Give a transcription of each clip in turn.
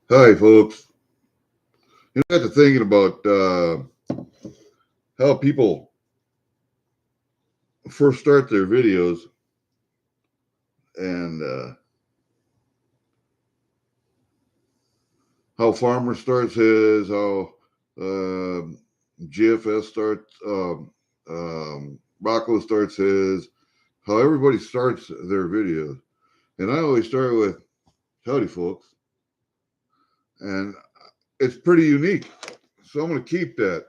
Hi, folks. I got to thinking about how people first start their videos and how Farmer starts his, how uh, GFS starts, Rocco starts his, how everybody starts their videos. And I always start with, howdy, folks. And it's pretty unique. So I'm going to keep that.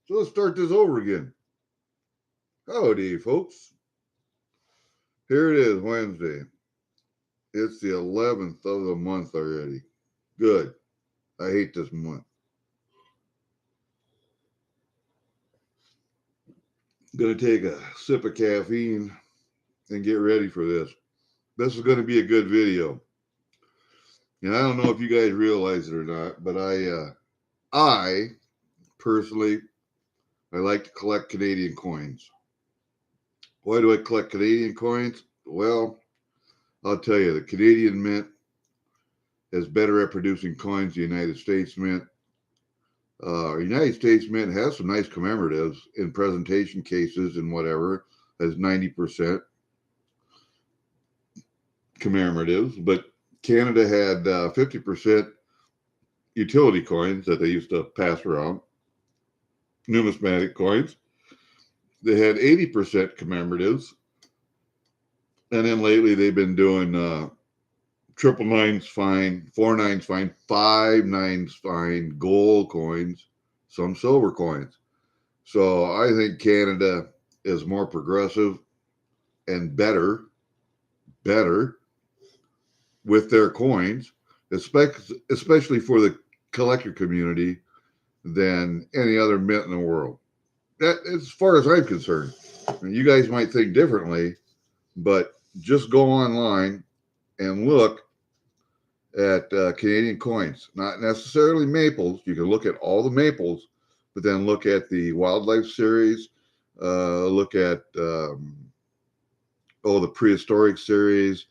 So let's start this over again. Howdy, folks. Here it is, Wednesday. It's the 11th of the month already. Good. I hate this month. Gonna take a sip of caffeine and get ready for this. This is gonna be a good video. And I don't know if you guys realize it or not, but I personally, I like to collect Canadian coins. Why do I collect Canadian coins? Well, I'll tell you, the Canadian Mint is better at producing coins than the United States Mint. United States Mint has some nice commemoratives in presentation cases and whatever, has 90% commemoratives, but Canada had 50% utility coins that they used to pass around, numismatic coins. They had 80% commemoratives, and then lately they've been doing triple nines fine, 4 9s fine, 5 9s fine, gold coins, some silver coins. So I think Canada is more progressive and better with their coins, especially for the collector community, than any other mint in the world. That, as far as I'm concerned, you guys might think differently, but just go online and look at Canadian coins, not necessarily maples. You can look at all the maples, but then look at the wildlife series, look at the prehistoric series,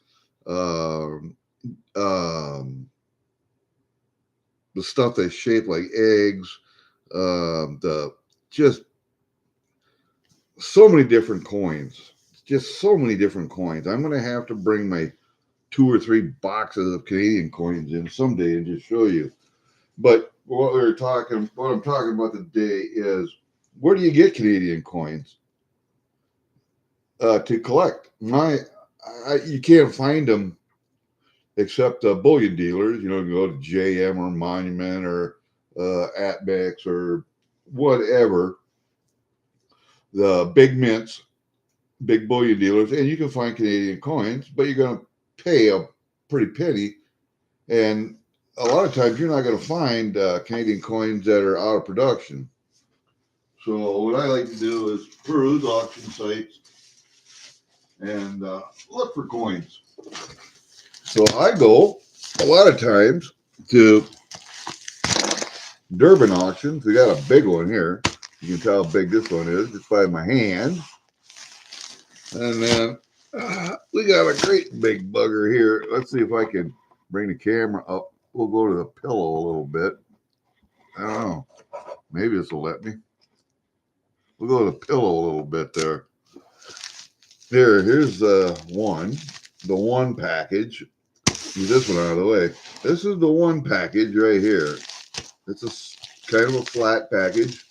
um, um, the stuff that's shaped like eggs, the just so many different coins, just so many different coins. I'm going to have to bring my 2 or 3 boxes of Canadian coins in someday and just show you. But what I'm talking about today is, where do you get Canadian coins to collect? You can't find them except bullion dealers. You know, you go to JM or Monument or Atbex or whatever, the big mints, big bullion dealers, and you can find Canadian coins, but you're going to pay a pretty penny. And a lot of times you're not going to find Canadian coins that are out of production. So what I like to do is peruse auction sites and look for coins. So I go a lot of times to DURBIN auctions. We got a big one here. You can tell how big this one is just by my hand. And then we got a great big bugger here. Let's see if I can bring the camera up. We'll go to the pillow a little bit. I don't know. Maybe this will let me. We'll go to the pillow a little bit there. Here's the one package. Get this one out of the way. This is the one package right here. It's a kind of a flat package.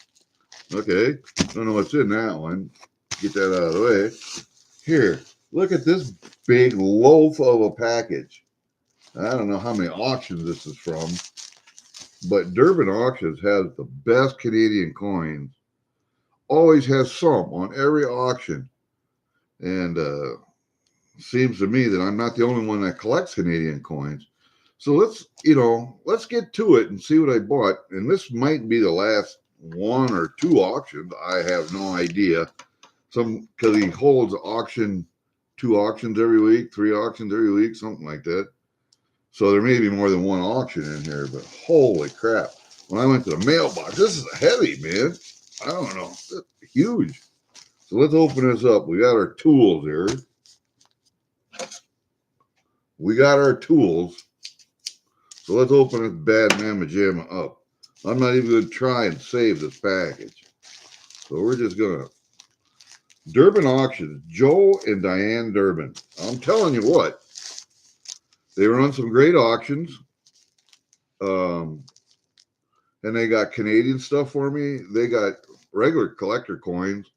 Okay. Don't know what's in that one. Get that out of the way. Here, look at this big loaf of a package. I don't know how many auctions this is from, but DURBIN Auctions has the best Canadian coins. Always has some on every auction. And seems to me that I'm not the only one that collects Canadian coins. So let's get to it and see what I bought. And this might be the last 1 or 2 auctions. I have no idea. Because he holds 2 auctions every week, 3 auctions every week, something like that. So there may be more than 1 auction in here, but holy crap. When I went to the mailbox, this is heavy, man. I don't know. It's huge. So let's open this up. We got our tools here. We got our tools. So let's open this bad mamma jamma up. I'm not even going to try and save this package. So we're just going to... Durbin Auctions, Joe and Diane Durbin. I'm telling you what, they run some great auctions. And they got Canadian stuff for me. They got regular collector coins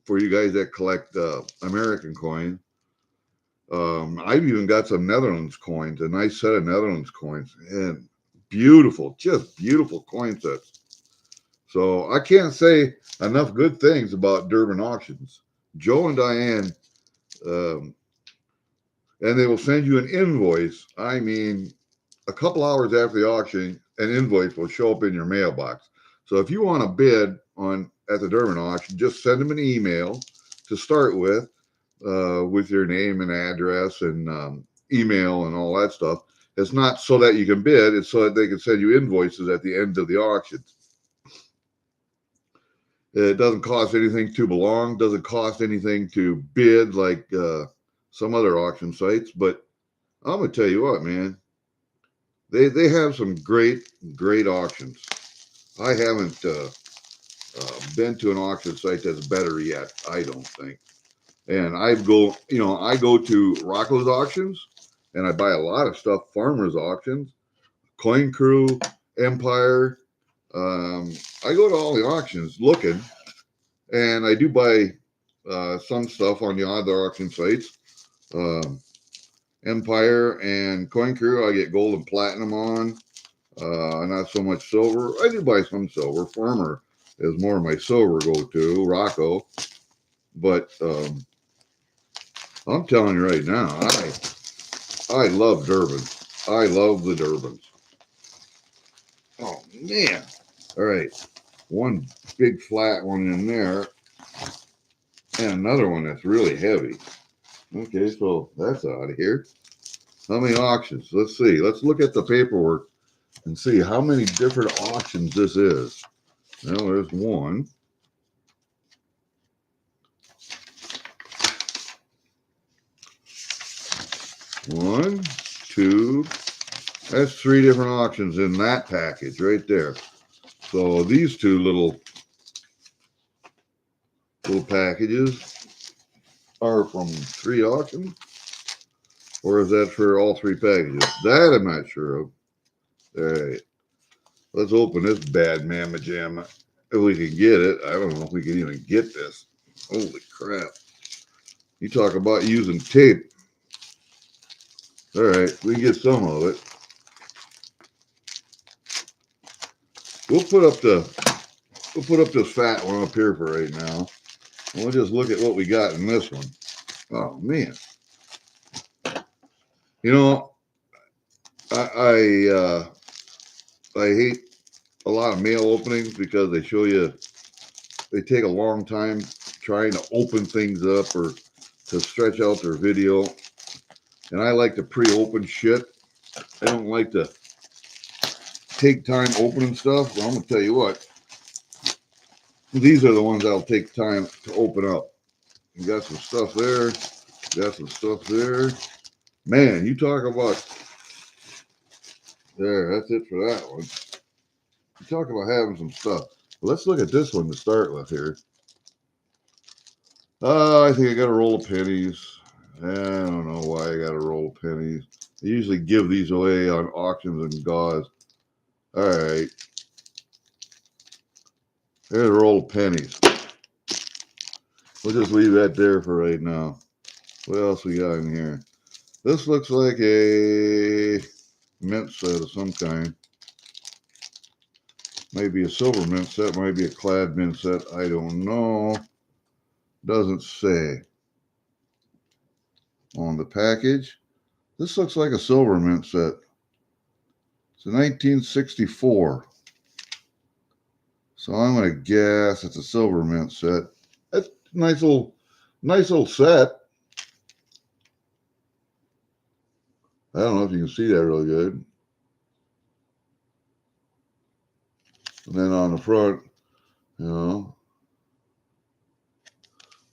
for you guys that collect American coins. I've even got some Netherlands coins, a nice set of Netherlands coins, and beautiful, just beautiful coin sets. So I can't say enough good things about Durbin Auctions. Joe and Diane, and they will send you an invoice. I mean, a couple hours after the auction, an invoice will show up in your mailbox. So if you want to bid on at the Durbin auction, just send them an email to start with your name and address and email and all that stuff. It's not so that you can bid, it's so that they can send you invoices at the end of the auction. It doesn't cost anything to belong, doesn't cost anything to bid like some other auction sites. But I'm going to tell you what, man, they have some great auctions. I haven't been to an auction site that's better yet, I don't think. And I go to Rocco's auctions, and I buy a lot of stuff, Farmers auctions, Coin Crew, Empire. I go to all the auctions looking, and I do buy some stuff on the other auction sites. Empire and Coin Crew, I get gold and platinum on. Not so much silver. I do buy some silver. Farmer is more of my silver go-to, Rocco. But I'm telling you right now, I love Durbin. I love the Durbins. Oh, man. All right. One big flat one in there. And another one that's really heavy. Okay, so that's out of here. How many auctions? Let's see. Let's look at the paperwork and see how many different auctions this is. Well, there's one. One, two. That's 3 different auctions in that package right there. So these 2 little packages are from 3 auctions, or is that for all 3 packages? That I'm not sure of. All right, let's open this bad mamma jamma if we can get it. I don't know if we can even get this. Holy crap! You talk about using tape. All right, we can get some of it. We'll put up this fat one up here for right now. We'll just look at what we got in this one. Oh man. You know, I hate a lot of mail openings because they take a long time trying to open things up or to stretch out their video. And I like to pre-open shit. I don't like to take time opening stuff. So I'm gonna tell you what. These are the ones that'll take time to open up. You got some stuff there. Got some stuff there. Man, you talk about there. That's it for that one. You talk about having some stuff. Let's look at this one to start with here. I think I got a roll of pennies. I don't know why I got a roll of pennies. I usually give these away on auctions and gauze. All right. There's a roll of pennies. We'll just leave that there for right now. What else we got in here? This looks like a mint set of some kind. Maybe a silver mint set, might be a clad mint set. I don't know. Doesn't say on the package. This looks like a silver mint set. It's a 1964. So I'm going to guess it's a silver mint set. That's a nice little set. I don't know if you can see that really good. And then on the front, you know.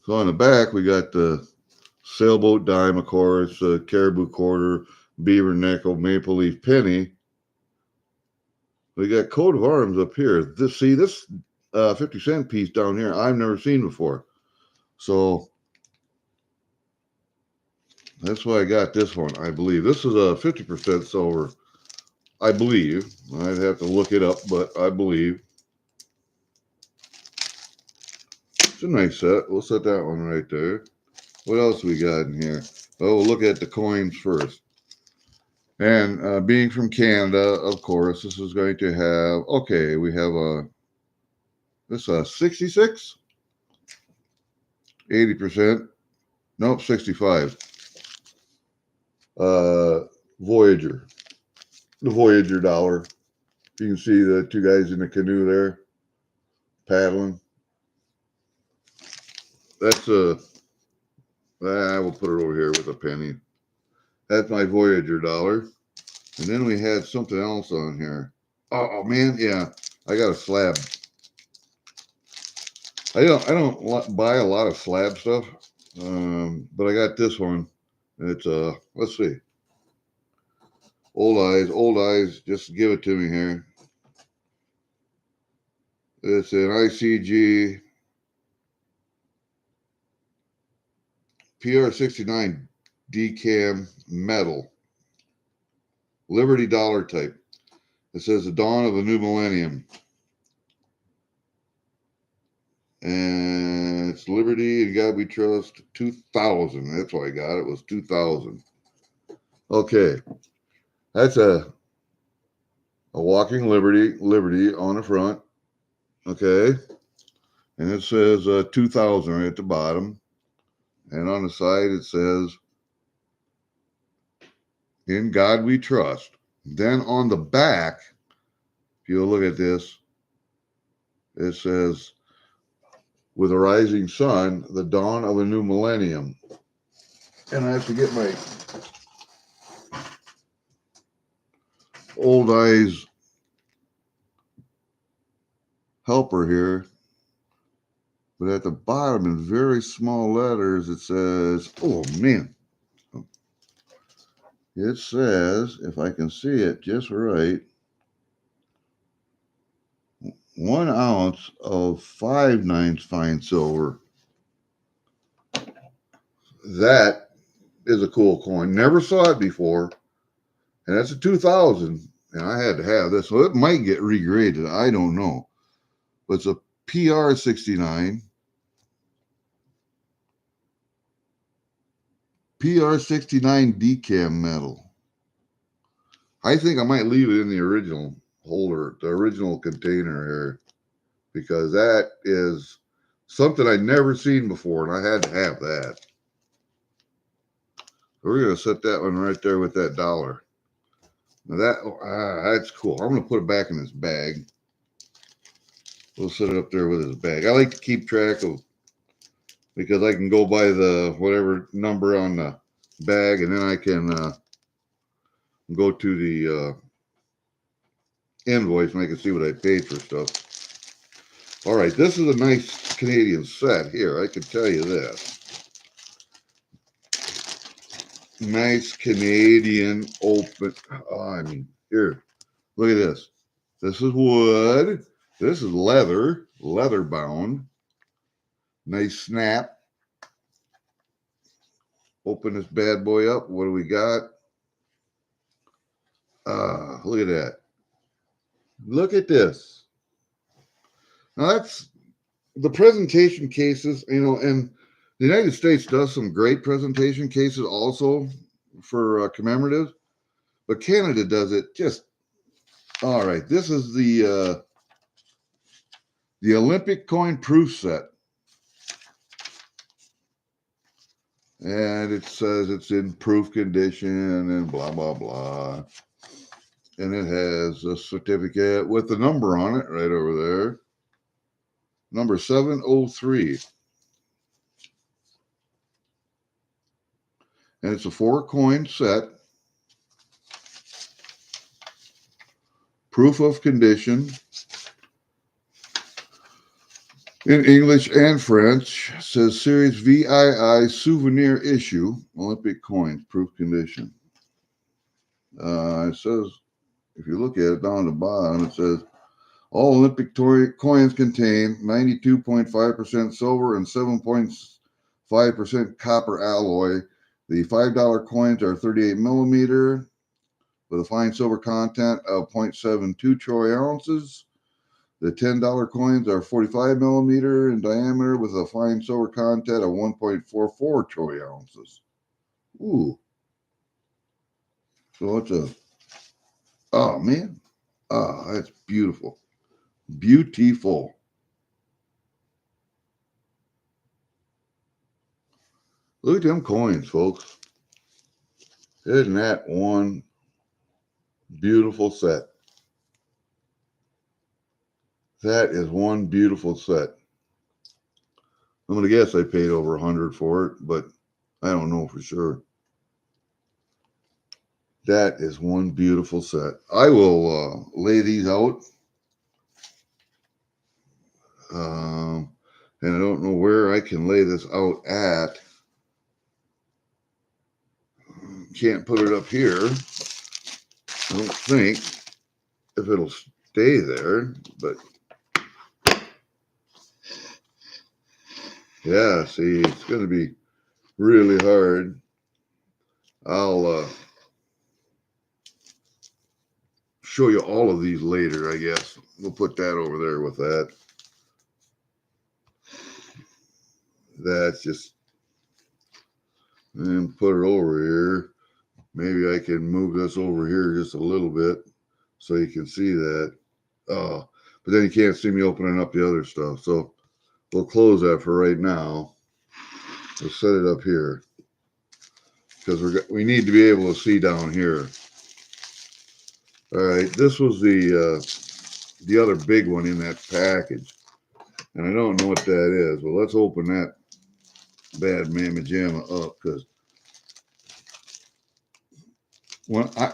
So on the back, we got the sailboat dime, of course, caribou quarter, beaver nickel, maple leaf penny. We got coat of arms up here. This 50-cent piece down here I've never seen before. So that's why I got this one. I believe this is a 50% silver. I believe. I'd have to look it up, but I believe. It's a nice set. We'll set that one right there. What else we got in here? Oh, we'll look at the coins first. And being from Canada, of course, this is going to have, okay, we have this 66, 80%, nope, 65. Voyager, the Voyager dollar. You can see the two guys in the canoe there paddling. That's I will put it over here with a penny. That's my Voyager dollar. And then we had something else on here. Oh man, yeah, I got a slab. I don't buy a lot of slab stuff, but I got this one. It's let's see, old eyes. Just give it to me here. It's an ICG PR69 decam metal Liberty dollar type. It says the dawn of a new millennium. And it's Liberty and God We Trust 2000. That's why I got it. Was 2000. Okay. That's a walking Liberty on the front. Okay. And it says 2000 right at the bottom. And on the side it says In God We Trust. Then on the back, if you look at this, it says with a rising sun, the dawn of a new millennium. And I have to get my old eyes helper here. But at the bottom, in very small letters, it says, oh man. It says, if I can see it just right, 1 ounce of 5/9 fine silver. That is a cool coin. Never saw it before. And that's a 2000. And I had to have this. So it might get regraded. I don't know. But it's a PR69. PR69 decam metal. I think I might leave it in the original holder, the original container here, because that is something I'd never seen before, and I had to have that. So we're going to set that one right there with that dollar. Now that's cool. I'm going to put it back in this bag. We'll set it up there with his bag. I like to keep track of, because I can go by the whatever number on the bag, and then I can go to the invoice and I can see what I paid for stuff. All right, this is a nice Canadian set here. I can tell you this. Nice Canadian open. Oh, I mean, here, look at this. This is wood. This is leather bound. Nice snap. Open this bad boy up. What do we got? Look at that. Look at this. Now that's the presentation cases, you know, and the United States does some great presentation cases also for commemoratives, but Canada does it just all right. This is the Olympic coin proof set. And it says it's in proof condition and blah, blah, blah. And it has a certificate with the number on it right over there. Number 703. And it's a 4-coin set. Proof of condition. In English and French, says Series VII souvenir issue, Olympic coins, proof condition. It says if you look at it down the bottom, it says all Olympic coins contain 92.5% silver and 7.5% copper alloy. The $5 coins are 38 millimeter with a fine silver content of 0.72 troy ounces. The $10 coins are 45 millimeter in diameter with a fine silver content of 1.44 troy ounces. Ooh. So it's a, oh man. Ah, that's beautiful. Beautiful. Look at them coins, folks. Isn't that one beautiful set? That is one beautiful set. I'm going to guess I paid over $100 for it, but I don't know for sure. That is one beautiful set. I will lay these out. And I don't know where I can lay this out at. Can't put it up here. I don't think if it'll stay there, but yeah, see, it's going to be really hard. I'll show you all of these later, I guess. We'll put that over there with that. That's just, and put it over here. Maybe I can move this over here just a little bit so you can see that. But then you can't see me opening up the other stuff. So we'll close that for right now. We'll set it up here because we need to be able to see down here. All right, this was the other big one in that package, and I don't know what that is. Well, let's open that bad mamma jamma up because when I,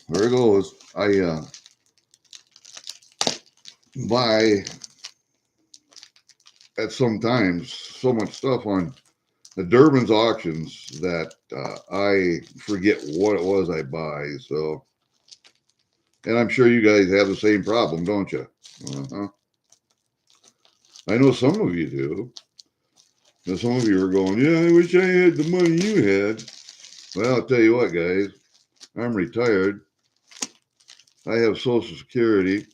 there it goes. I buy at sometimes so much stuff on the Durbin's auctions that I forget what it was I buy. So, and I'm sure you guys have the same problem, don't you? I know some of you do. Now, some of you are going, yeah, I wish I had the money you had. Well, I'll tell you what, guys. I'm retired. I have Social Security.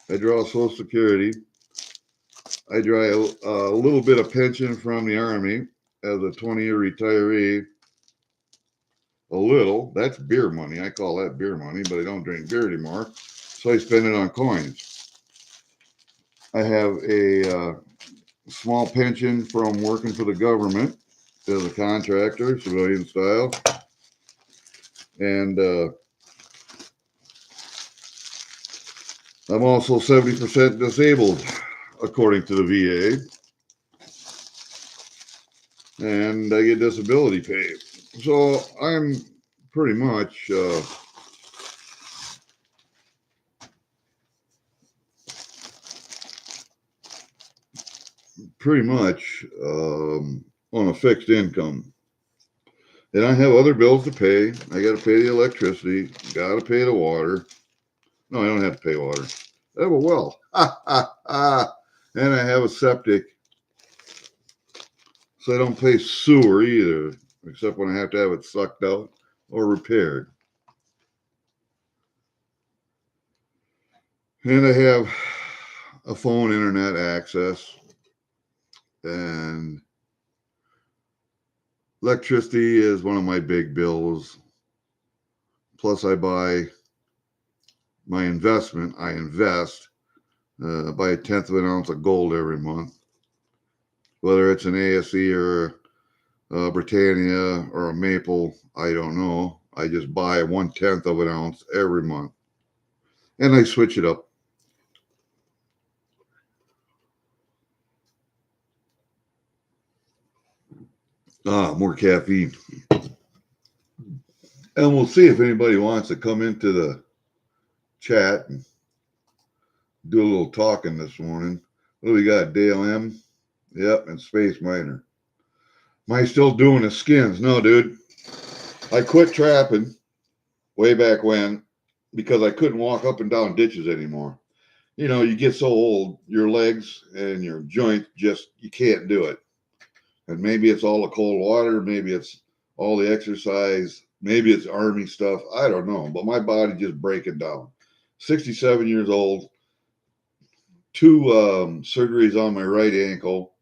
I draw Social Security. I draw a little bit of pension from the Army as a 20-year retiree. A little. That's beer money. I call that beer money, but I don't drink beer anymore. So I spend it on coins. I have a small pension from working for the government as a contractor, civilian style. And I'm also 70% disabled, according to the VA. And I get disability pay. So I'm pretty much on a fixed income. And I have other bills to pay. I got to pay the electricity, got to pay the water. No, I don't have to pay water. I have a well. And I have a septic. So I don't pay sewer either, except when I have to have it sucked out or repaired. And I have a phone internet access. And electricity is one of my big bills. Plus I buy my investment. I invest, buy a 1/10 of an ounce of gold every month. Whether it's an ASE or a Britannia or a Maple, I don't know. I just buy 1/10 of an ounce every month. And I switch it up. More caffeine. And we'll see if anybody wants to come into the chat and do a little talking this morning. What do we got? Dale M? Yep, and Space Miner. Am I still doing the skins? No, dude. I quit trapping. way back when, because I couldn't walk up and down ditches anymore. You know, you get so old, your legs and your joints just, you can't do it. And maybe it's all the cold water, maybe it's all the exercise, maybe it's army stuff. I don't know, but my body just breaking down. 67 years old, two surgeries on my right ankle,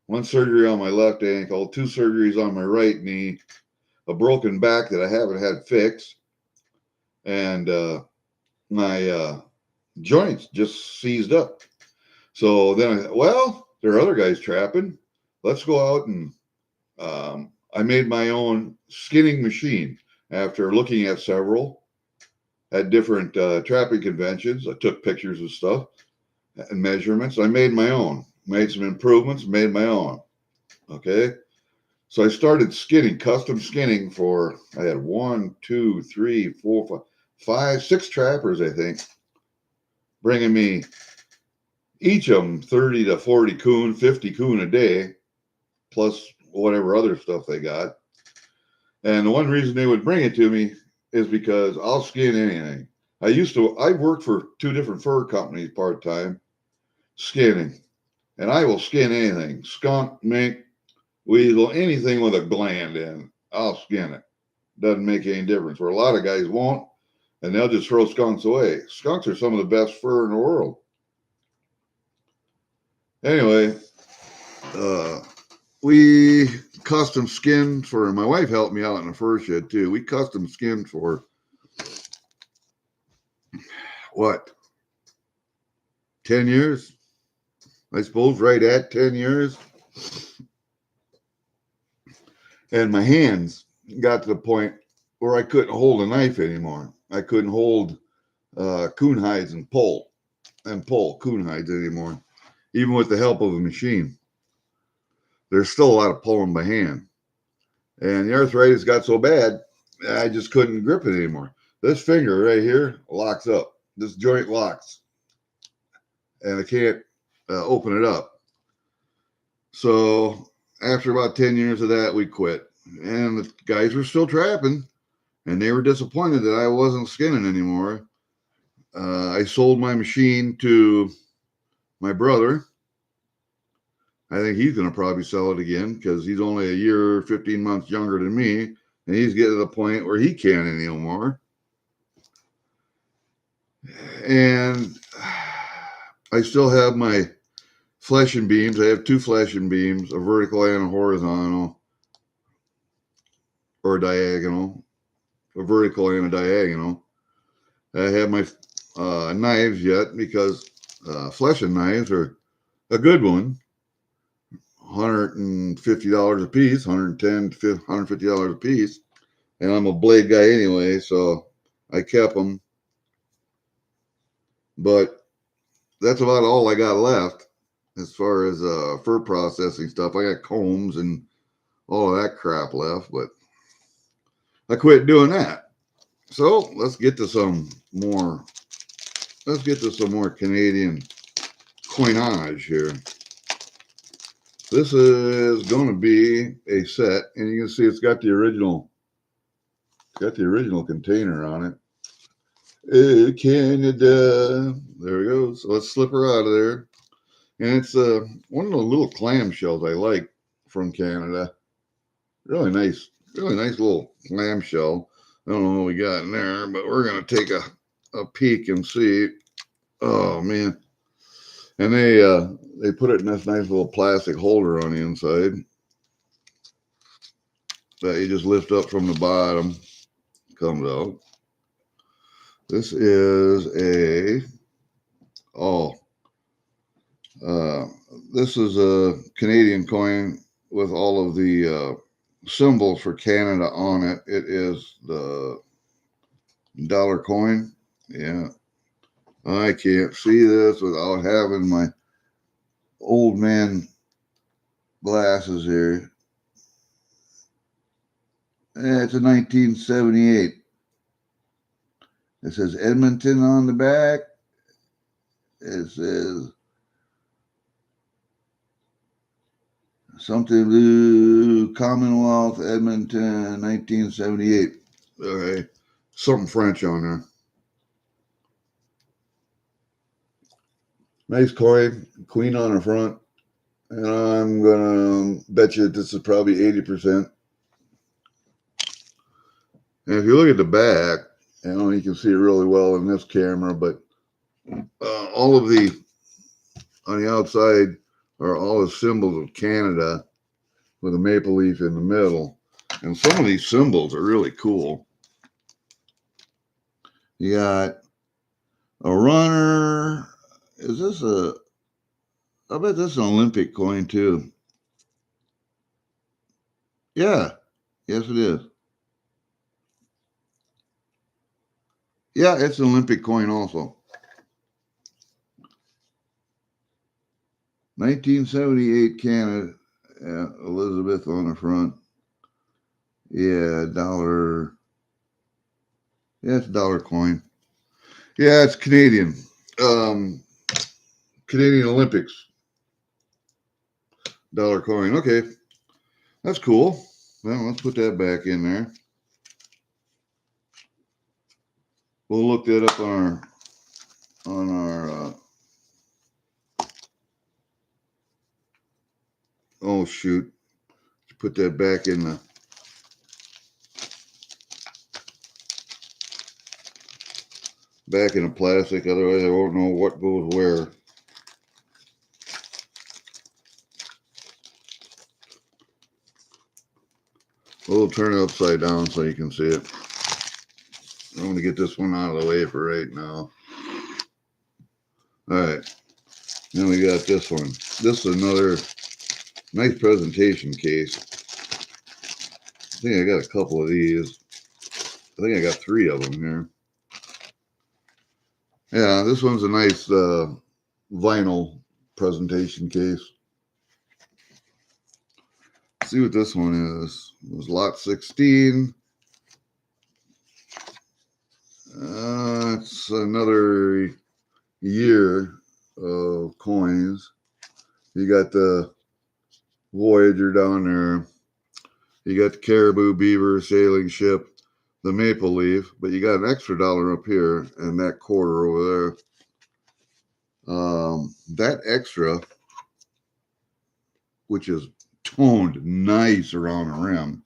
one surgery on my left ankle, two surgeries on my right knee, a broken back that I haven't had fixed, and my joints just seized up. So then I thought, well, there are other guys trapping. Let's go out and I made my own skinning machine after looking at several at different trapping conventions. I took pictures of stuff and measurements. I made my own, made some improvements, made my own. Okay. So I started skinning, custom skinning for, I had 1, 2, 3, 4, 5, 6 trappers, I think, bringing me each of them 30 to 40 coon, 50 coon a day, plus whatever other stuff they got. And the one reason they would bring it to me is because I'll skin anything. I worked for 2 different fur companies part-time, skinning. And I will skin anything, skunk, mink, weasel, anything with a gland in, I'll skin it. Doesn't make any difference. Where a lot of guys won't, and they'll just throw skunks away. Skunks are some of the best fur in the world. Anyway, we custom skinned for, my wife helped me out in the fur shed too. We custom skinned for what, 10 years? I suppose right at 10 years. And my hands got to the point where I couldn't hold a knife anymore. I couldn't hold coon hides and pull coon hides anymore, even with the help of a machine. There's still a lot of pulling by hand. And the arthritis got so bad, I just couldn't grip it anymore. This finger right here locks up. This joint locks. And I can't open it up. So after about 10 years of that, we quit. And the guys were still trapping. And they were disappointed that I wasn't skinning anymore. I sold my machine to my brother. I think he's going to probably sell it again because he's only a year, 15 months younger than me. And he's getting to the point where he can't anymore. And I still have my flesh and beams. I have 2 flesh and beams, a vertical and a horizontal, or a diagonal, a vertical and a diagonal. I have my knives yet because flesh and knives are a good one. $150 a piece, $110 to $150 a piece. And I'm a blade guy anyway, so I kept them. But that's about all I got left as far as fur processing stuff. I got combs and all of that crap left, but I quit doing that. So let's get to some more. Let's get to some more Canadian coinage here. This is going to be a set, and you can see it's got the original. It's got the original container on it. Canada. There we go. So let's slip her out of there. And it's one of the little clamshells I like from Canada. Really nice little clamshell. I don't know what we got in there, but we're going to take a peek and see. Oh, man. And they put it in this nice little plastic holder on the inside that you just lift up from the bottom. Comes out. This is this is a Canadian coin with all of the symbols for Canada on it. It is the dollar coin. Yeah. I can't see this without having my old man glasses here. It's a 1978. It says Edmonton on the back. It says something to Commonwealth, Edmonton, 1978. Okay. something French on there. Nice coin, queen on the front. And I'm going to bet you this is probably 80%. And if you look at the back, you can see it really well in this camera, but all of the, on the outside are all the symbols of Canada with a maple leaf in the middle. And some of these symbols are really cool. You got a runner. Is this a, I bet this is an Olympic coin too. Yeah, yes it is. Yeah, it's an Olympic coin also. 1978 Canada, Elizabeth on the front. Yeah, dollar. Yeah, it's a dollar coin. Yeah, it's Canadian. Canadian Olympics. Dollar coin. Okay. That's cool. Well, let's put that back in there. We'll look that up on our oh shoot. Put that back in the plastic, otherwise I won't know what goes where. We'll turn it upside down so you can see it. I'm going to get this one out of the way for right now. All right. Then we got this one. This is another nice presentation case. I think I got a couple of these. I think I got 3 of them here. Yeah, this one's a nice vinyl presentation case. Let's see what this one is. It was lot 16. It's another year of coins. You got the Voyager down there. You got the Caribou Beaver sailing ship, the Maple Leaf, but you got an extra dollar up here and that quarter over there. That extra, which is toned nice around the rim.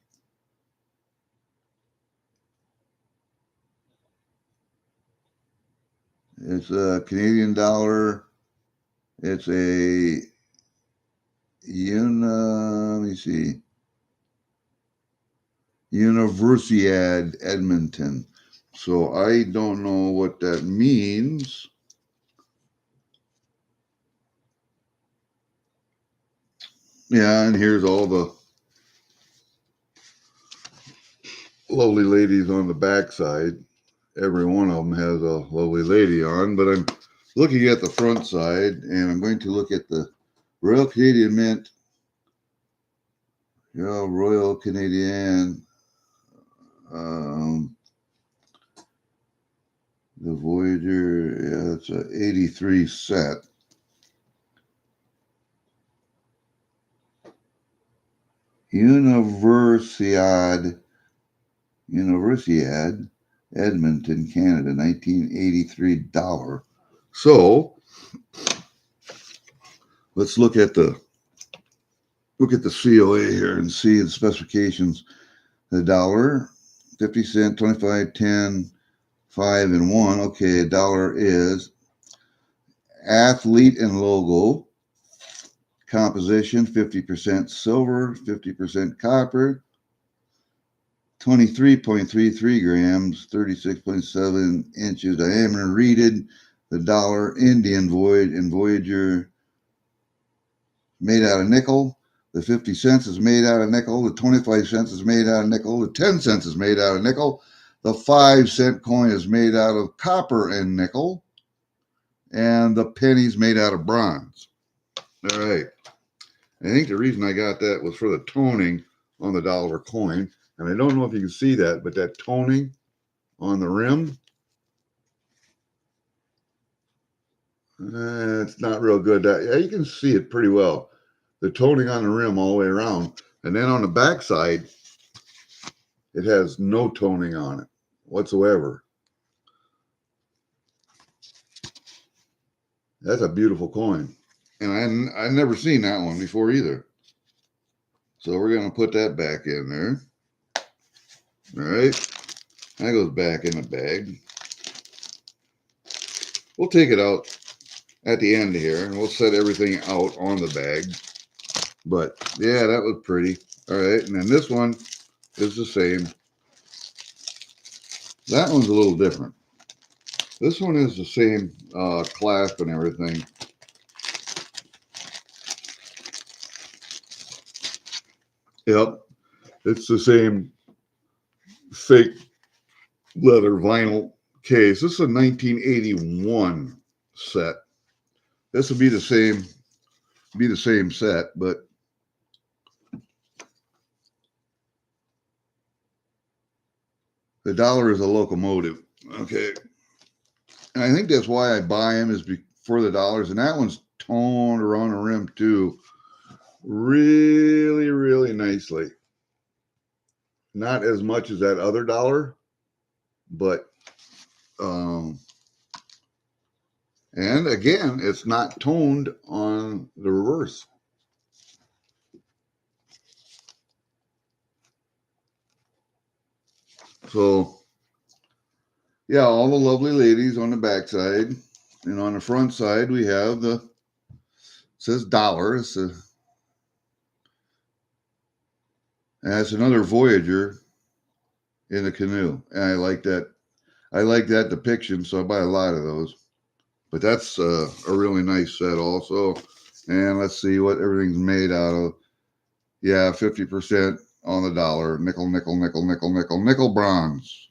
It's a Canadian dollar. It's a let me see. Universiad Edmonton. So I don't know what that means. Yeah, and here's all the lovely ladies on the backside. Every one of them has a lovely lady on, but I'm looking at the front side, and I'm going to look at the Royal Canadian Mint. Yeah, Royal Canadian. The Voyager, yeah, it's a 83 set. Universiad Edmonton, Canada, $1983. So let's look at the COA here and see the specifications. The dollar, 50 cent, 25, 10, 5, and 1. Okay, a dollar is athlete and logo. Composition, 50% silver, 50% copper, 23.33 grams, 36.7 inches diameter. Reeded, the dollar, Indian Void and Voyager, made out of nickel. The 50 cents is made out of nickel. The 25 cents is made out of nickel. The 10 cents is made out of nickel. The 5-cent coin is made out of copper and nickel. And the penny's made out of bronze. All right. I think the reason I got that was for the toning on the dollar coin. And I don't know if you can see that, but that toning on the rim, it's not real good. Yeah, you can see it pretty well. The toning on the rim all the way around. And then on the back side, it has no toning on it. whatsoever. That's a beautiful coin. And I've never seen that one before either. So we're going to put that back in there. All right. That goes back in the bag. We'll take it out at the end here, and we'll set everything out on the bag. But, yeah, that was pretty. All right. And then this one is the same. That one's a little different. This one is the same clasp and everything. Yep. It's the same fake leather vinyl case. This is a 1981 set. This would be the same set, but the dollar is a locomotive. Okay. And I think that's why I buy them, is for the dollars. And that one's toned around the rim too. Really, really nicely. Not as much as that other dollar, but and again, it's not toned on the reverse. So yeah, all the lovely ladies on the back side. And on the front side, we have it says dollar. And it's another Voyager in the canoe. And I like that. I like that depiction, so I buy a lot of those. But that's a really nice set also. And let's see what everything's made out of. Yeah, 50% on the dollar. Nickel, nickel, nickel, nickel, nickel, nickel bronze.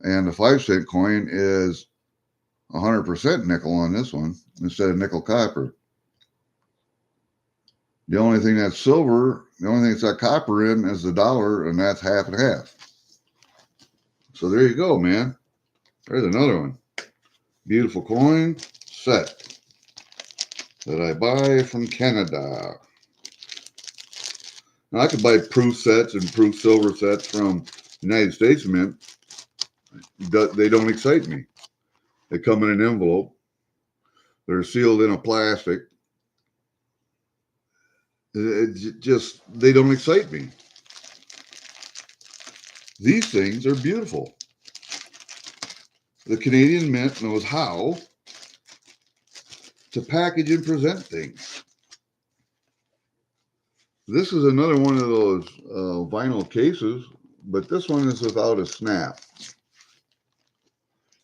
And the 5-cent coin is 100% nickel on this one instead of nickel copper. The only thing that's silver, the only thing that's got copper in is the dollar, and that's half and half. So there you go, man. There's another one. Beautiful coin set that I buy from Canada. Now, I could buy proof sets and proof silver sets from United States Mint. They don't excite me. They come in an envelope. They're sealed in a plastic. They don't excite me. These things are beautiful. The Canadian Mint knows how to package and present things. This is another one of those vinyl cases, but this one is without a snap.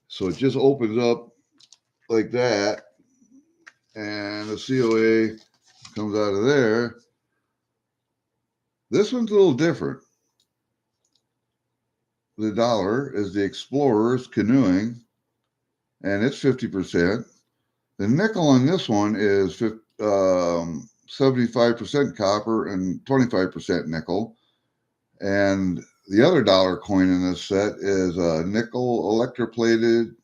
So it just opens up like that, and the COA comes out of there. This one's a little different. The dollar is the Explorer's Canoeing, and it's 50%. The nickel on this one is 75% copper and 25% nickel. And the other dollar coin in this set is nickel electroplated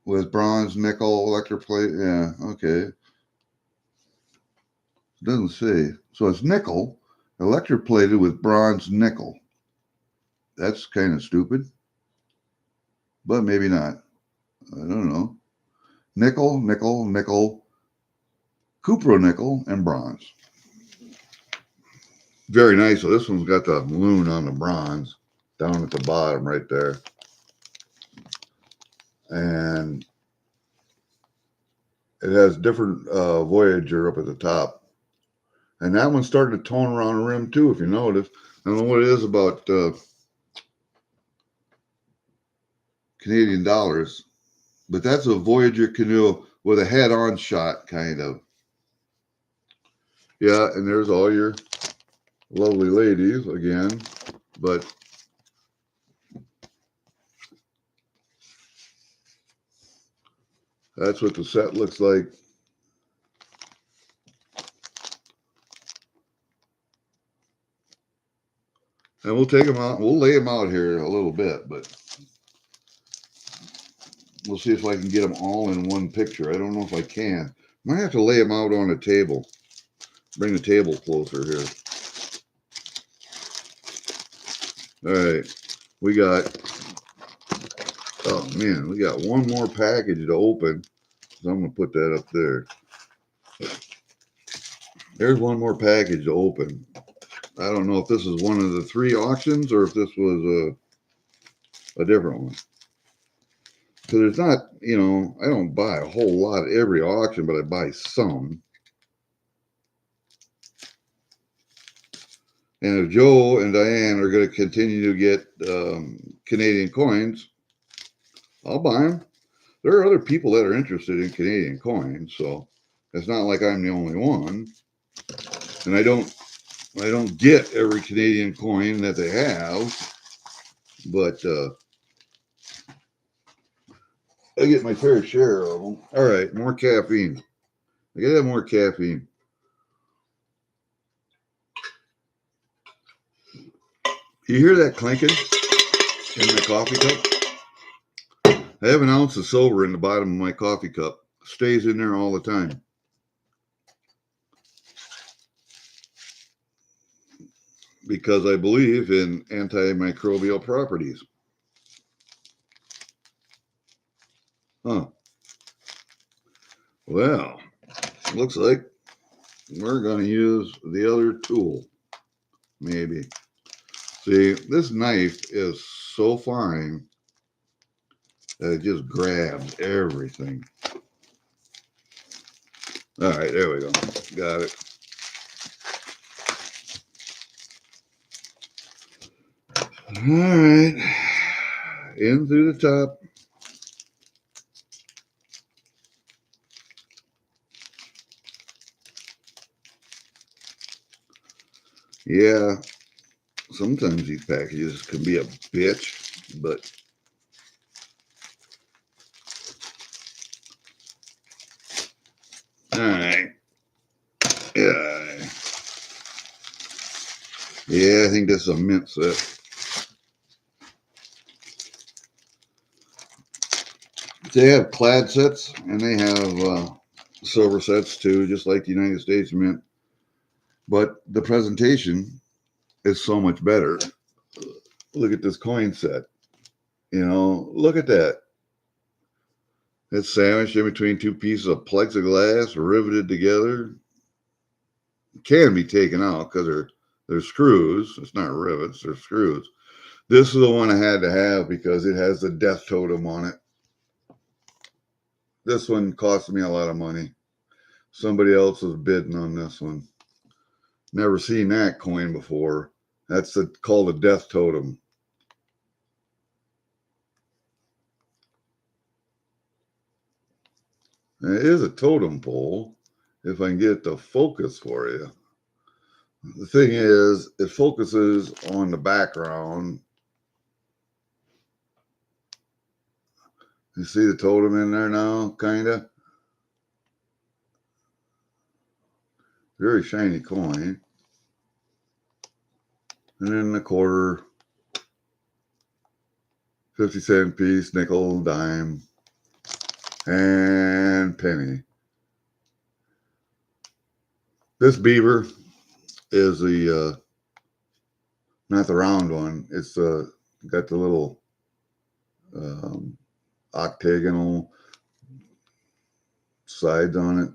with bronze nickel electroplate. Yeah, okay. It doesn't say. So it's nickel electroplated with bronze nickel. That's kind of stupid, but maybe not. I don't know. Nickel, nickel, nickel, cupronickel, and bronze. Very nice. So this one's got the moon on the bronze down at the bottom right there. And it has different Voyager up at the top. And that one's starting to tone around the rim too, if you notice. I don't know what it is about Canadian dollars, but that's a Voyager canoe with a head-on shot, kind of. Yeah, and there's all your lovely ladies again, but that's what the set looks like. And we'll take them out. We'll lay them out here a little bit, but we'll see if I can get them all in one picture. I don't know if I can. Might have to lay them out on a table. Bring the table closer here. All right. We got, oh man, we got one more package to open. So I'm going to put that up there. There's one more package to open. I don't know if this is one of the 3 auctions or if this was a different one. So there's not, you know, I don't buy a whole lot at every auction, but I buy some. And if Joe and Diane are going to continue to get Canadian coins, I'll buy them. There are other people that are interested in Canadian coins, so it's not like I'm the only one. And I don't get every Canadian coin that they have, but I get my fair share of them. All right, more caffeine. I gotta have more caffeine. You hear that clinking in my coffee cup? I have an ounce of silver in the bottom of my coffee cup. Stays in there all the time. Because I believe in antimicrobial properties. Huh. Well, looks like we're going to use the other tool. Maybe. See, this knife is so fine that it just grabs everything. All right, there we go. Got it. All right. In through the top. Yeah, sometimes these packages can be a bitch, but all right. Yeah, I think this is a mint set. They have clad sets and they have silver sets too, just like the United States Mint. But the presentation is so much better. Look at this coin set. You know, look at that. It's sandwiched in between 2 pieces of plexiglass, riveted together. It can be taken out because they're screws. It's not rivets, they're screws. This is the one I had to have because it has the death totem on it. This one cost me a lot of money. Somebody else was bidding on this one. Never seen that coin before. That's called a death totem. And it is a totem pole, if I can get it to focus for you. The thing is, it focuses on the background. You see the totem in there now, kind of? Very shiny coin. And then the quarter, 50-cent piece, nickel, dime, and penny. This beaver is the, not the round one, it's got the little octagonal sides on it.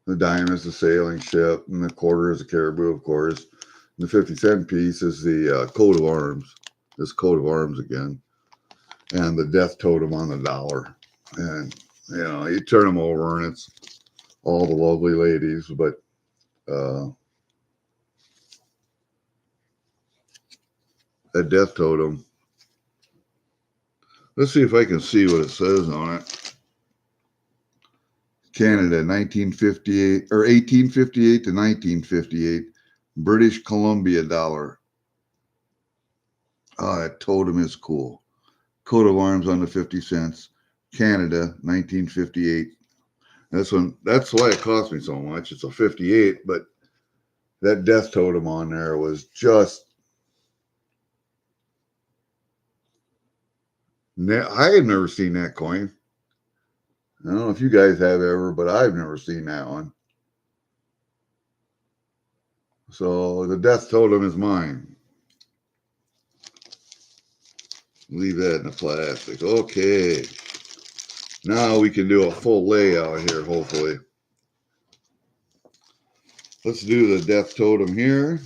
The dime is the sailing ship, and the quarter is a caribou, of course. And the 50-cent piece is the coat of arms. This coat of arms again. And the death totem on the dollar. And, you know, you turn them over and it's all the lovely ladies. But a death totem. Let's see if I can see what it says on it. Canada, 1958 or 1858 to 1958, British Columbia dollar. Oh, that totem is cool. Coat of arms on the 50 cents. Canada, 1958. That's why it cost me so much. It's a 58, but that death totem on there was just. I have never seen that coin. I don't know if you guys have ever, but I've never seen that one. So the death totem is mine. Leave that in the plastic. Okay. Now we can do a full layout here, hopefully. Let's do the death totem here.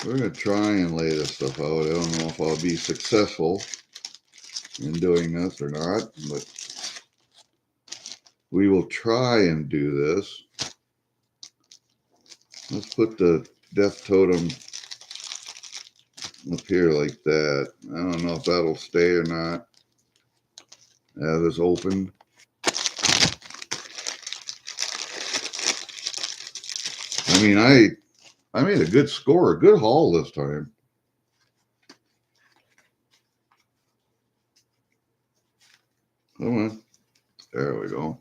We're going to try and lay this stuff out. I don't know if I'll be successful in doing this or not, but we will try and do this. Let's put the death totem up here like that. I don't know if that'll stay or not. Have this open. I mean, I made a good score, a good haul this time. Come on. There we go.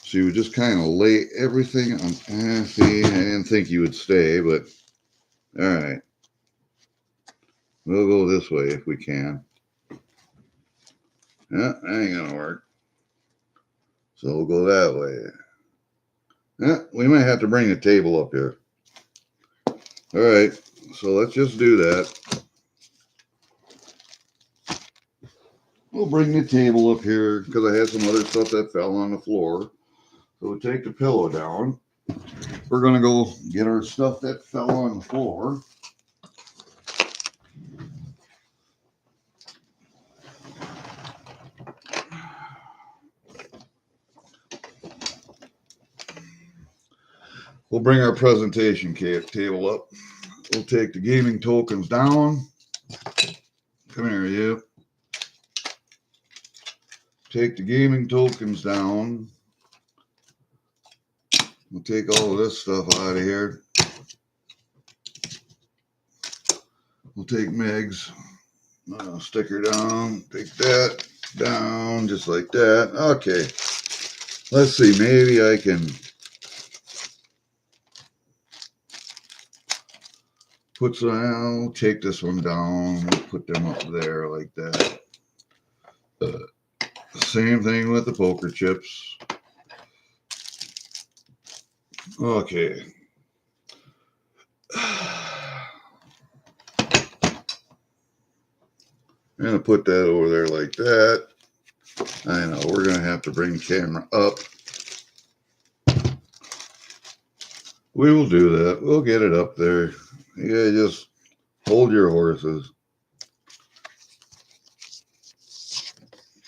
So you would just kind of lay everything on. See, I didn't think you would stay, but all right. We'll go this way if we can. Yeah, that ain't gonna work. So we'll go that way. Yeah, we might have to bring the table up here. All right, so let's just do that. We'll bring the table up here because I had some other stuff that fell on the floor. So we'll take the pillow down. We're gonna go get our stuff that fell on the floor. We'll bring our presentation table up. We'll take the gaming tokens down. Come here, you. Take the gaming tokens down. We'll take all of this stuff out of here. We'll take Meg's sticker down. Take that down just like that. Okay. Let's see. Maybe I can put some. I'll take this one down. Put them up there like that. Same thing with the poker chips. Okay. I'm going to put that over there like that. I know, we're going to have to bring the camera up. We will do that. We'll get it up there. You gotta just hold your horses.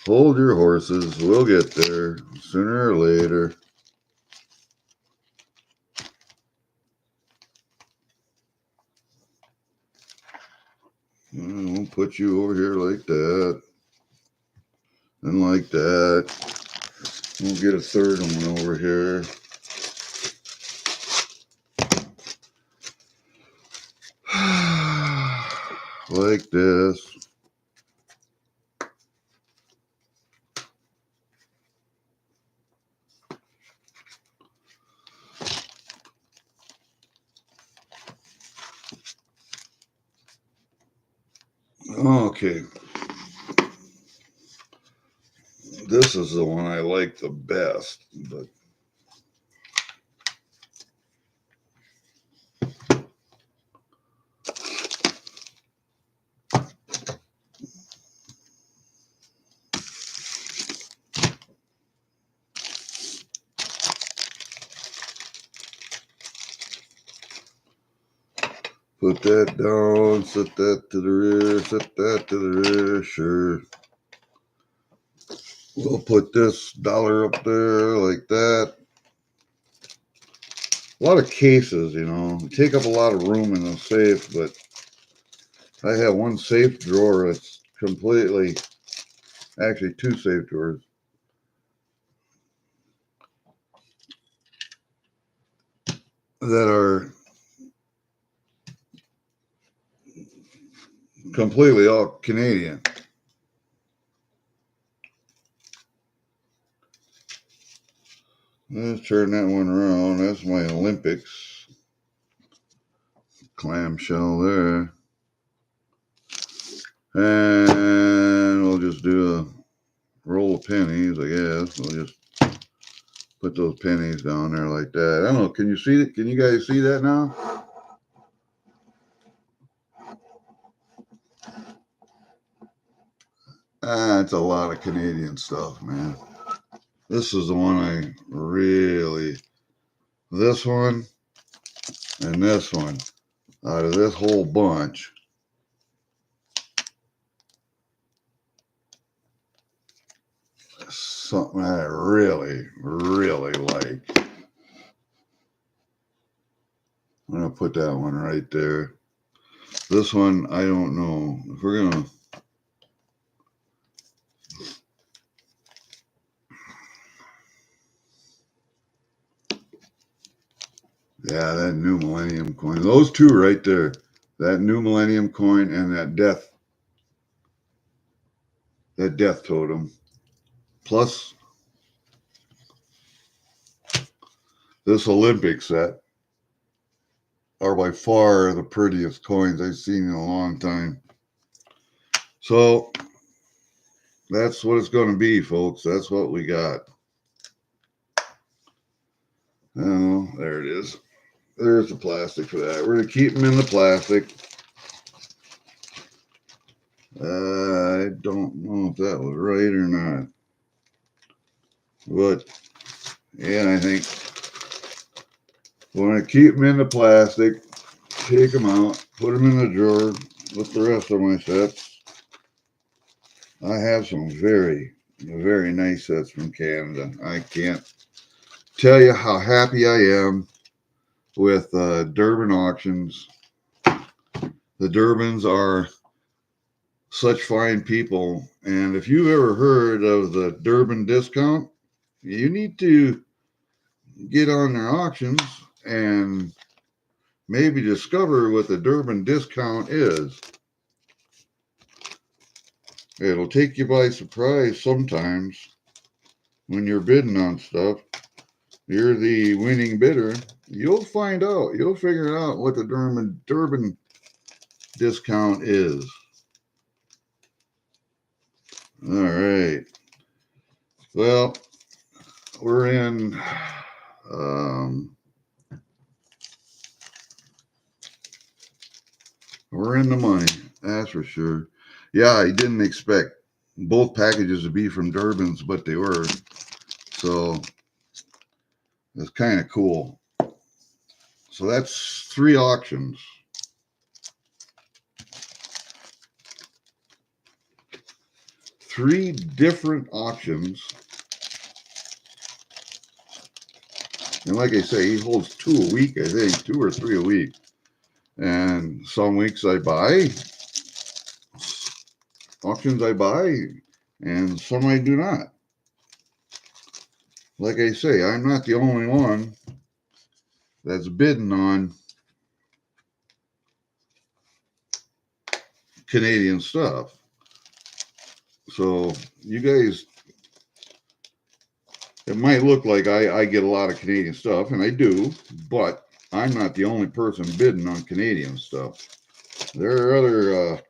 Hold your horses. We'll get there sooner or later. We'll put you over here like that. And like that. We'll get a third one over here. Like this. Okay. This is the one I like the best, but put that down, set that to the rear, set that to the rear, sure. We'll put this dollar up there like that. A lot of cases, you know, take up a lot of room in the safe, but I have one safe drawer that's completely, actually two safe drawers. That are completely all Canadian. Let's turn that one around. That's my Olympics clamshell there. And we'll just do a roll of pennies, I guess. We'll just put those pennies down there like that. I don't know. Can you see it? Can you guys see that now? It's a lot of Canadian stuff, man. This is the one I really, this one and this one, out of this whole bunch, something I really, really like. I'm going to put that one right there. This one, I don't know. If we're going to, yeah, that New Millennium coin. Those two right there. That New Millennium coin and that death totem. Plus this Olympic set are by far the prettiest coins I've seen in a long time. So that's what it's going to be, folks. That's what we got. Oh, there it is. There's the plastic for that. We're going to keep them in the plastic. I don't know if that was right or not. But, yeah, I think we're going to keep them in the plastic, take them out, put them in the drawer with the rest of my sets. I have some very, very nice sets from Canada. I can't tell you how happy I am with Durbin auctions. The Durbins are such fine people. And if you've ever heard of the Durbin discount, you need to get on their auctions and maybe discover what the Durbin discount is. It'll take you by surprise sometimes when you're bidding on stuff. You're the winning bidder. You'll find out. You'll figure out what the Durbin discount is. All right. Well, we're in the money, that's for sure. Yeah, I didn't expect both packages to be from Durbin's, but they were. So it's kind of cool. So that's 3 auctions. Three different auctions. And like I say, he holds 2 a week, I think, 2 or 3 a week. And some weeks I buy, auctions I buy, and some I do not. Like I say, I'm not the only one that's bidding on Canadian stuff. So you guys, it might look like I get a lot of Canadian stuff, and I do, but I'm not the only person bidding on Canadian stuff. There are other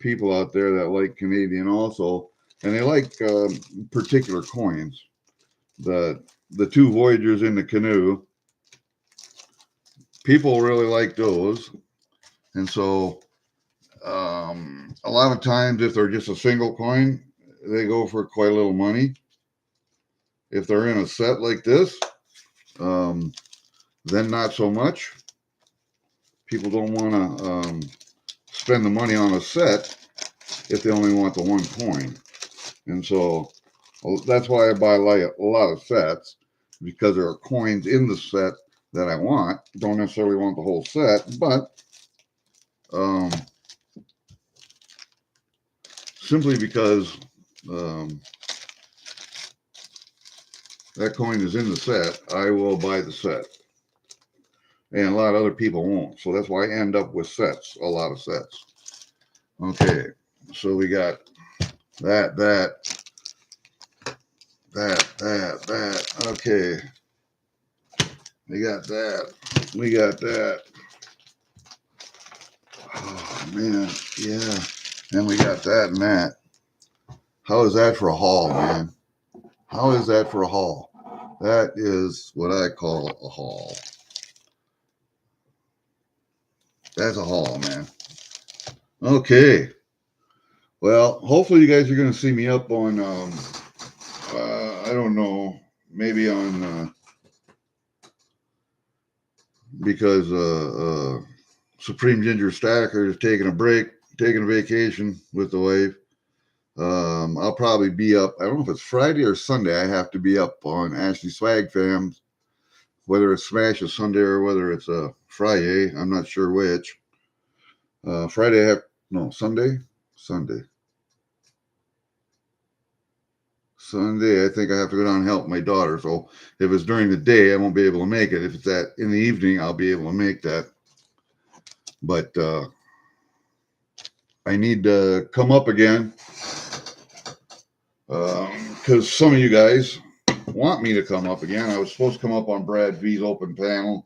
people out there that like Canadian also, and they like particular coins. The 2 Voyagers in the canoe, people really like those, and so a lot of times if they're just a single coin, they go for quite a little money. If they're in a set like this, then not so much. People don't want to spend the money on a set if they only want the 1 coin. And so that's why I buy a lot of sets, because there are coins in the set that I want. Don't necessarily want the whole set, but simply because that coin is in the set, I will buy the set. And a lot of other people won't. So that's why I end up with sets, a lot of sets. Okay, so we got that. Okay. We got that. Oh, man. Yeah. And we got that and that. How is that for a haul, man? How is that for a haul? That is what I call a haul. That's a haul, man. Okay. Well, hopefully you guys are going to see me up on, I don't know, maybe on, because Supreme Ginger Stacker is taking a break, taking a vacation with the wife. I'll probably be up. I don't know if it's Friday or Sunday. I have to be up on Ashley Swag Fams, whether it's Smash a Sunday or whether it's a Friday. I'm not sure which. Friday, Sunday. Sunday, I think I have to go down and help my daughter. So if it's during the day, I won't be able to make it. If it's in the evening, I'll be able to make that. But I need to come up again because some of you guys want me to come up again. I was supposed to come up on Brad V's open panel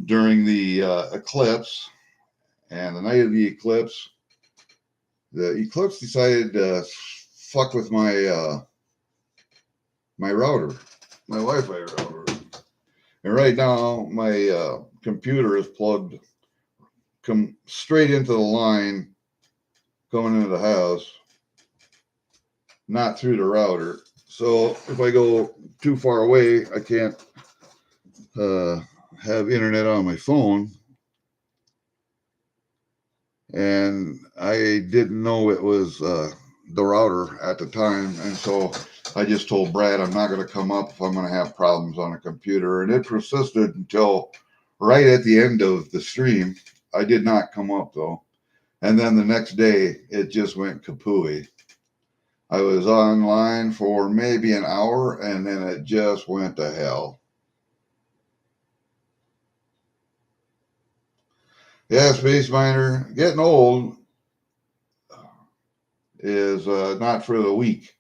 during the eclipse, and the night of the eclipse decided to fuck with my my router, my Wi-Fi router. And right now, my computer is plugged straight into the line coming into the house, not through the router. So if I go too far away, I can't have internet on my phone. And I didn't know it was the router at the time. And so I just told Brad I'm not going to come up if I'm going to have problems on a computer. And it persisted until right at the end of the stream. I did not come up though. And then the next day, it just went kapooey. I was online for maybe an hour and then it just went to hell. Yeah, Space Miner, getting old is not for the weak.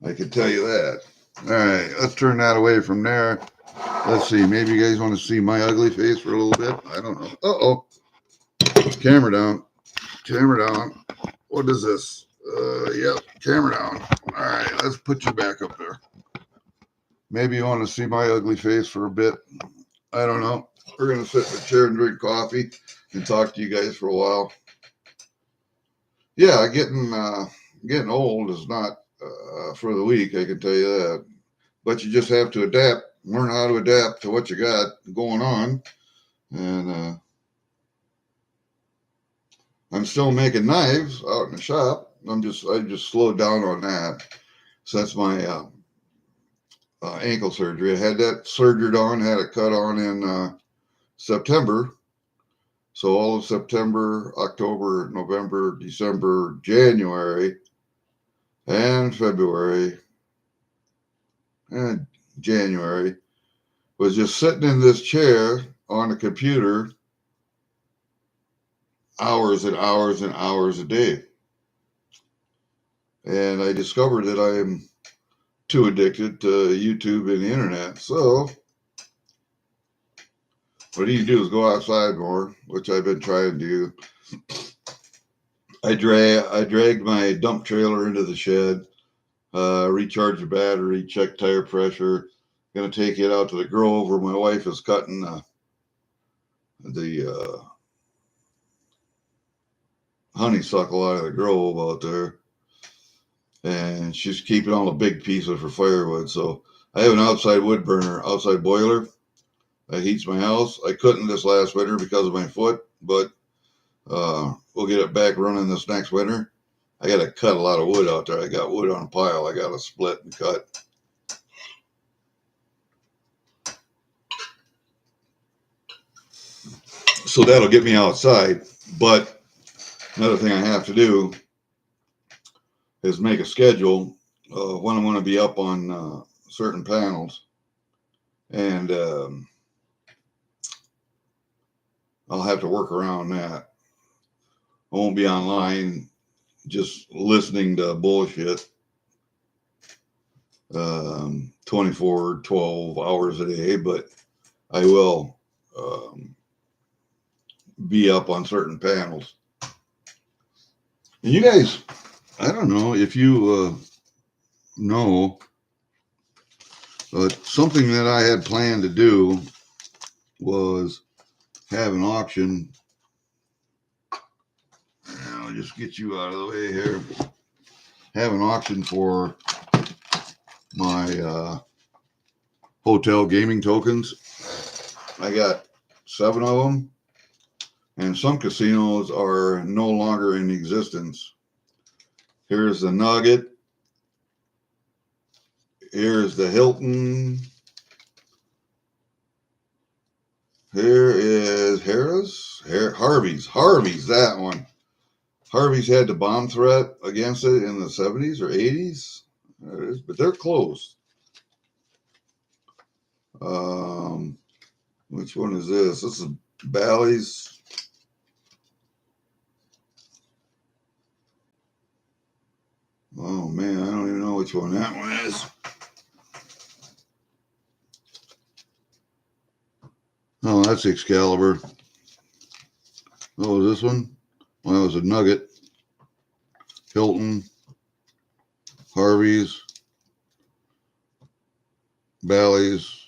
I can tell you that. All right, let's turn that away from there. Let's see. Maybe you guys want to see my ugly face for a little bit. I don't know. Uh-oh. Camera down. Camera down. What is this? Yep. Camera down. All right. Let's put you back up there. Maybe you want to see my ugly face for a bit. I don't know. We're going to sit in a chair and drink coffee and talk to you guys for a while. Yeah, getting old is not for the weak, I can tell you that. But you just have to adapt, learn how to adapt to what you got going on. And I'm still making knives out in the shop. I just slowed down on that since my ankle surgery. I had that surgery on, had it cut on in September. So all of September, October, November, December, January, and February, and January was just sitting in this chair on a computer hours and hours and hours a day. And I discovered that I am too addicted to YouTube and the internet. So what you do is go outside more, which I've been trying to do. I dragged my dump trailer into the shed, recharge the battery, check tire pressure. Going to take it out to the grove where my wife is cutting the honeysuckle out of the grove out there. And she's keeping all the big pieces for firewood. So I have an outside wood burner, outside boiler that heats my house. I couldn't this last winter because of my foot, but we'll get it back running this next winter. I got to cut a lot of wood out there. I got wood on a pile. I got to split and cut. So that'll get me outside. But another thing I have to do is make a schedule when I'm going to be up on certain panels. And I'll have to work around that. I won't be online just listening to bullshit 24, 12 hours a day, but I will be up on certain panels. And you guys, I don't know if you know, but something that I had planned to do was have an auction. I'll just get you out of the way here. Have an auction for my hotel gaming tokens. I got 7 of them, and some casinos are no longer in existence. Here's the Nugget. Here's the Hilton. Here is Harvey's. Harvey's, that one. Harvey's had the bomb threat against it in the 70s or 80s. There it is, but they're closed. Which one is this? This is Bally's. Oh man, I don't even know which one that one is. Oh, that's Excalibur. Oh, was this one? Well, that was a Nugget. Hilton. Harvey's. Bally's.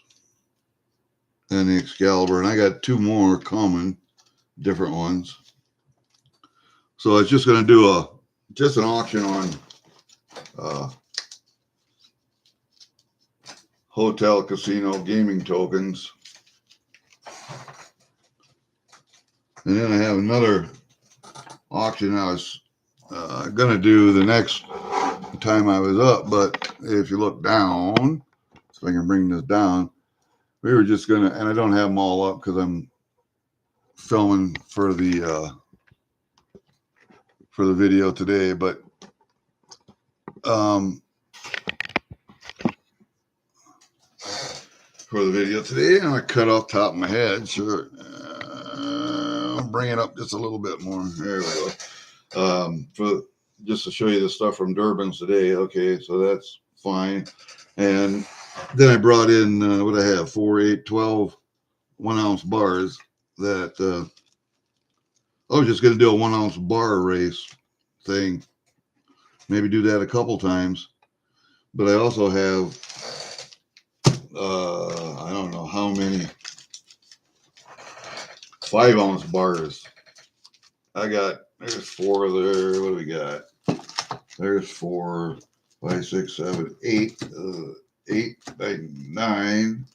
And the Excalibur. And I got 2 more coming. Different ones. So I was just going to do just an auction on hotel casino gaming tokens. And then I have another auction I was going to do the next time I was up. But if you look down, so I can bring this down, we were just going to, and I don't have them all up because I'm filming for the video today, but for the video today, I'm going to cut off top of my head. Sure. I'll bring it up just a little bit more. There we go. Just to show you the stuff from DURBIN today. Okay, so that's fine. And then I brought in what I have, 4, 8, 12 1-ounce bars that I was just going to do a 1-ounce bar race thing. Maybe do that a couple times. But I also have I don't know how many 5-ounce bars. There's 4 there. What do we got? There's 4, 5, 6, 7, 8, 8, 9,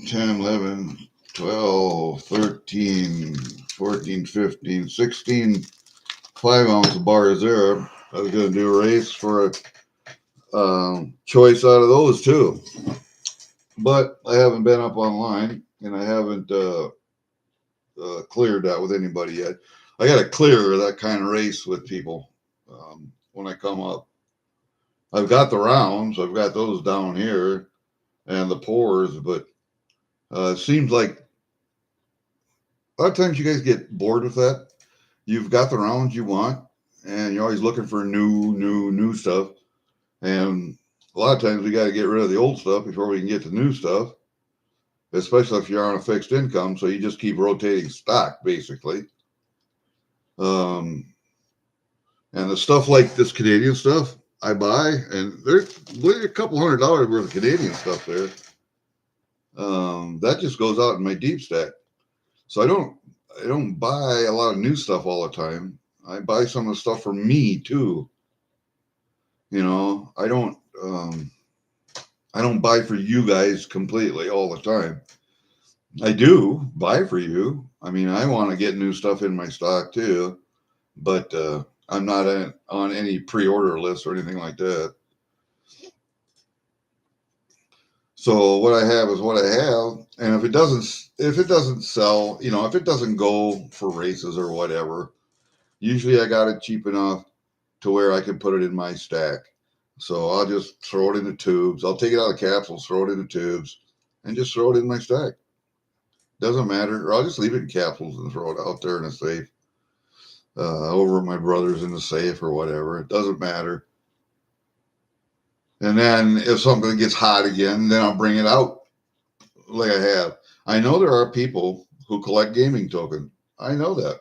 10, 11, 12, 13, 14, 15, 16 5-ounce bars there. I was going to do a race for a choice out of those too. But I haven't been up online, and I haven't cleared that with anybody yet. I got to clear that kind of race with people when I come up. I've got the rounds. I've got those down here and the pours, but it seems like a lot of times you guys get bored with that. You've got the rounds you want, and you're always looking for new stuff. And a lot of times we got to get rid of the old stuff before we can get to new stuff, especially if you're on a fixed income. So you just keep rotating stock, basically. And the stuff like this Canadian stuff I buy, and there's a couple $100 worth of Canadian stuff there. That just goes out in my deep stack. So I don't buy a lot of new stuff all the time. I buy some of the stuff for me too. You know, I don't buy for you guys completely all the time. I do buy for you. I mean, I want to get new stuff in my stock too, but I'm not on any pre-order list or anything like that. So what I have is what I have, and if it doesn't sell, you know, if it doesn't go for races or whatever, usually I got it cheap enough to where I can put it in my stack. So I'll just throw it in the tubes. I'll take it out of the capsules, throw it in the tubes, and just throw it in my stack. Doesn't matter. Or I'll just leave it in capsules and throw it out there in a safe. Over at my brother's in the safe or whatever. It doesn't matter. And then if something gets hot again, then I'll bring it out like I have. I know there are people who collect gaming tokens. I know that.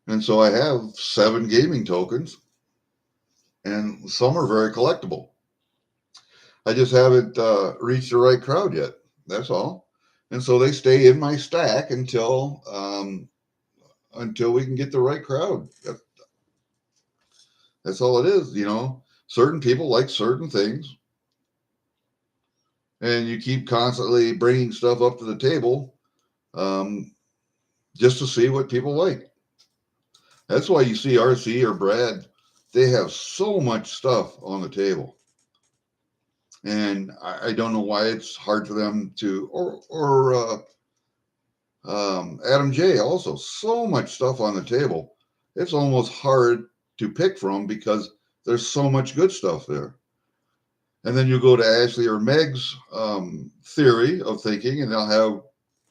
And so I have 7 gaming tokens, and some are very collectible. I just haven't reached the right crowd yet. That's all. And so they stay in my stack until we can get the right crowd. That's all it is, you know. Certain people like certain things, and you keep constantly bringing stuff up to the table um, just to see what people like. That's why you see RC or Brad, they have so much stuff on the table. And I don't know why it's hard for them to, or Adam J also, so much stuff on the table. It's almost hard to pick from because there's so much good stuff there. And then you go to Ashley or Meg's theory of thinking, and they'll have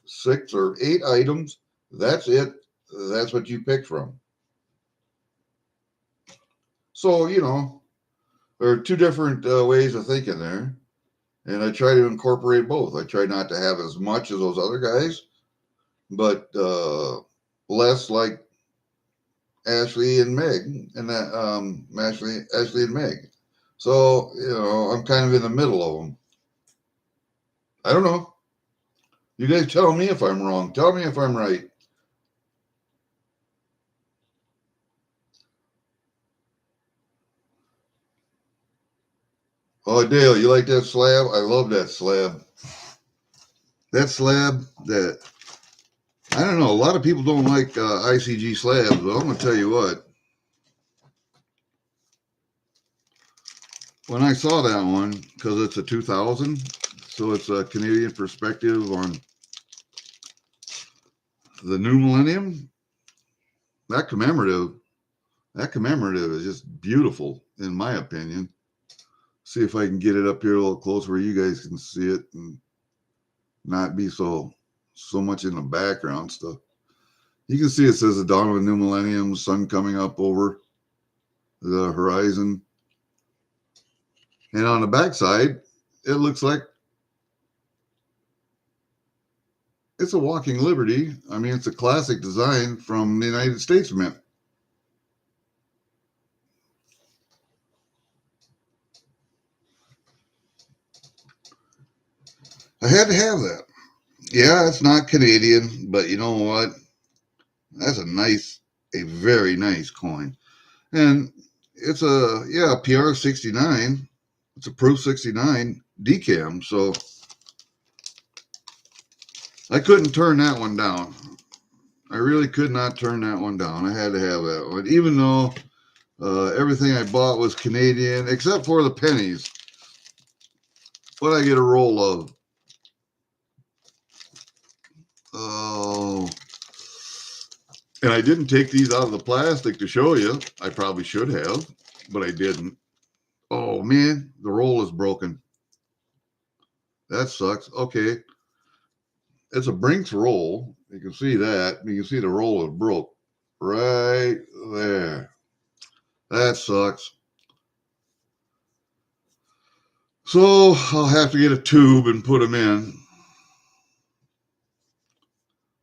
6 or 8 items. That's it. That's what you pick from. So, you know, there are 2 different ways of thinking there. And I try to incorporate both. I try not to have as much as those other guys, but less like Ashley and Meg, and that Ashley and Meg. So, you know, I'm kind of in the middle of them. I don't know. You guys tell me if I'm wrong. Tell me if I'm right. Oh, Dale, you like that slab? I love that slab. That slab that, I don't know, a lot of people don't like ICG slabs, but I'm going to tell you what. When I saw that one, because it's a 2000, so it's a Canadian perspective on the new millennium, that commemorative is just beautiful, in my opinion. See if I can get it up here a little closer where you guys can see it and not be so much in the background stuff. You can see it says the dawn of a new millennium, sun coming up over the horizon. And on the backside, it looks like it's a walking liberty. I mean, it's a classic design from the United States Mint. I had to have that. Yeah, it's not Canadian, but you know what? That's a very nice coin. And it's a PR 69. It's a Proof 69 decam. So I couldn't turn that one down. I really could not turn that one down. I had to have that one, even though everything I bought was Canadian, except for the pennies. What I get a roll of? Oh, and I didn't take these out of the plastic to show you. I probably should have, but I didn't. Oh man, the roll is broken. That sucks. Okay, it's a Brinks roll. You can see that. You can see the roll is broke right there. That sucks. So I'll have to get a tube and put them in.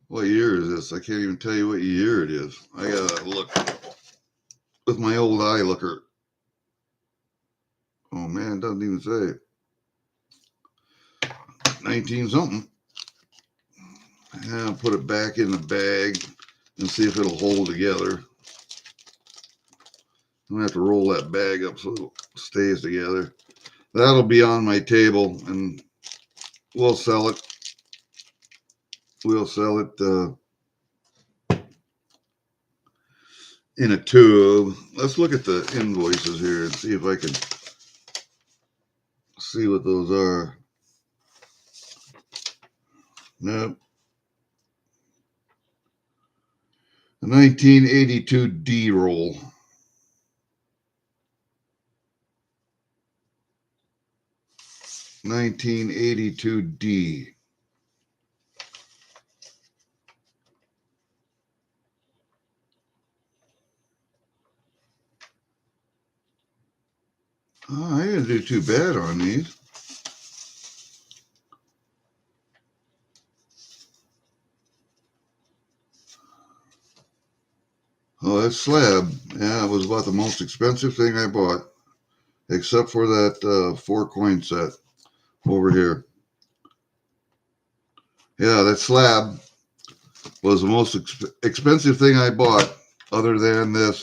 What year is this? I can't even tell you what year it is. I gotta look with my old eye looker. Oh man, it doesn't even say. 19 something. I'll put it back in the bag and see if it'll hold together. I'm gonna have to roll that bag up so it stays together. That'll be on my table and we'll sell it. We'll sell it in a tube. Let's look at the invoices here and see if I can see what those are. Nope. The 1982 D roll. $1982D. Oh, I didn't do too bad on these. Oh, that slab. Yeah, it was about the most expensive thing I bought, except for that 4 coin set over here. Yeah, that slab was the most expensive thing I bought, other than this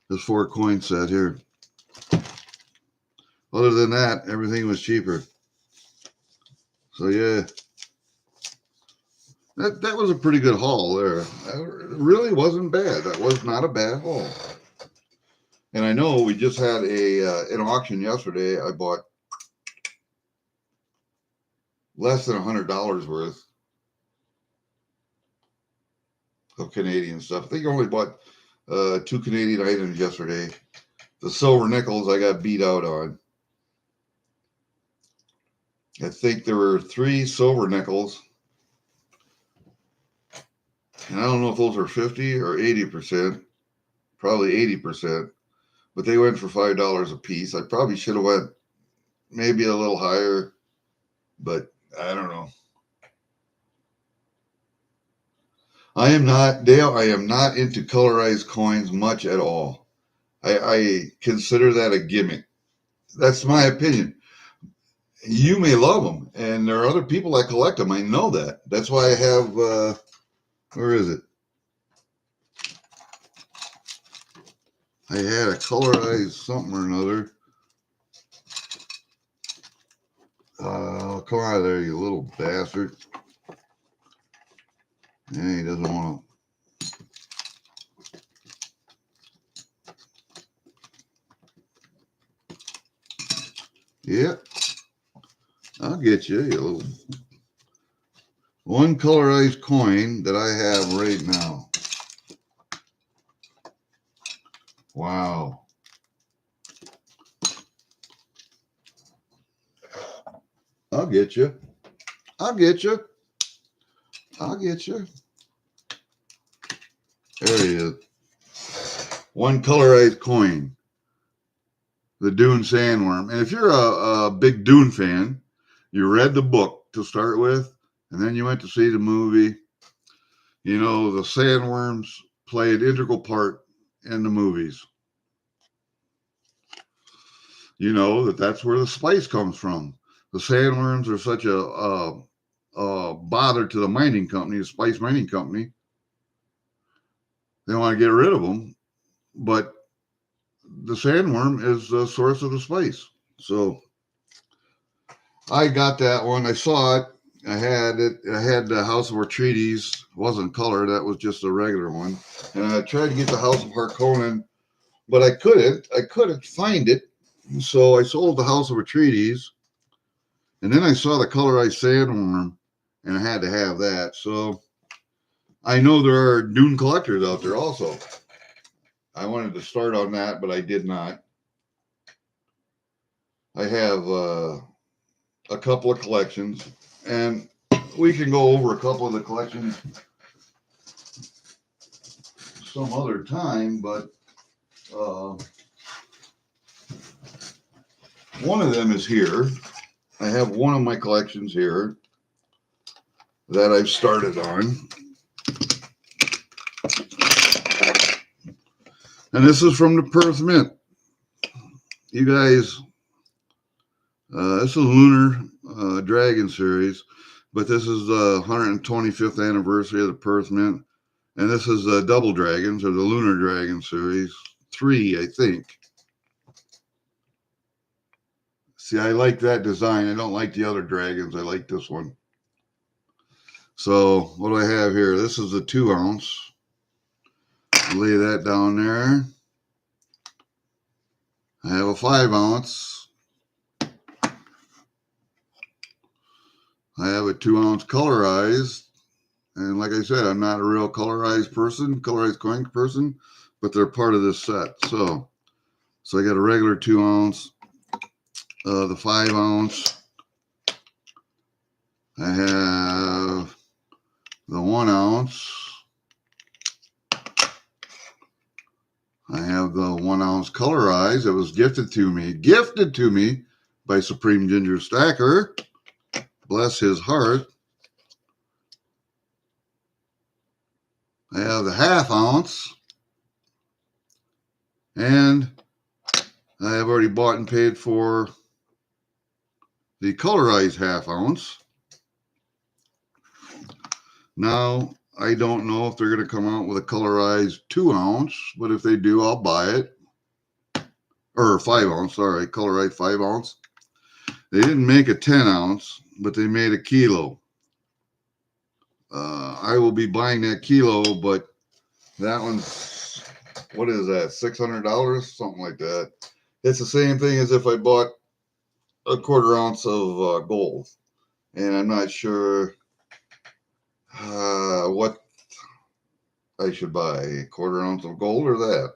this 4-coin set here. Other than that, everything was cheaper. So yeah, that was a pretty good haul there. It really wasn't bad. That was not a bad haul. And I know we just had an auction yesterday. I bought less than $100 worth of Canadian stuff. I think I only bought 2 Canadian items yesterday. The silver nickels I got beat out on. I think there were 3 silver nickels. And I don't know if those are 50 or 80%. Probably 80%. But they went for $5 a piece. I probably should have went maybe a little higher, but I don't know. I am not, Dale, I am not into colorized coins much at all. I consider that a gimmick. That's my opinion. You may love them, and there are other people that collect them. I know that. That's why I have, where is it? I had a colorized something or another. Come out of there, you little bastard. Yeah, he doesn't want to. Yep. I'll get you, you little. One colorized coin that I have right now. Wow. I'll get you. I'll get you. I'll get you. There he is. One colorized coin. The Dune Sandworm. And if you're a big Dune fan, you read the book to start with, and then you went to see the movie. You know, the sandworms play an integral part in the movies. You know that's where the spice comes from. The sandworms are such a bother to the mining company, the spice mining company. They want to get rid of them, but the sandworm is the source of the spice. So I got that one. I saw it. I had it. I had the House of Atreides. It wasn't color. That was just a regular one. And I tried to get the House of Harkonnen, but I couldn't. I couldn't find it. So I sold the House of Atreides. And then I saw the colorized sandworm, and I had to have that. So I know there are Dune collectors out there also. I wanted to start on that, but I did not. I have a couple of collections, and we can go over a couple of the collections some other time, but one of them is here. I have one of my collections here that I've started on. And this is from the Perth Mint. You guys, this is Lunar Dragon series, but this is the 125th anniversary of the Perth Mint. And this is the Double Dragons, or the Lunar Dragon series 3, I think. See, I like that design. I don't like the other dragons. I like this one. So what do I have here? This is a 2 ounce. Lay that down there. I have a 5 ounce. I have a 2 ounce colorized. And like I said, I'm not a real colorized coin person, but they're part of this set. So I got a regular 2 ounce, the 5 ounce. I have the 1 ounce. I have the 1 ounce colorized that was gifted to me by Supreme Ginger Stacker. Bless his heart. I have the 1/2 ounce. And I have already bought and paid for the colorized half ounce. Now, I don't know if they're going to come out with a colorized 2 ounce, but if they do, I'll buy it. Or 5 ounce, sorry, colorized 5 ounce. They didn't make a 10 ounce, but they made a kilo. I will be buying that kilo, but that one's, what is that, $600? Something like that. It's the same thing as if I bought a 1/4 ounce of gold. And I'm not sure what I should buy, a 1/4 ounce of gold or that.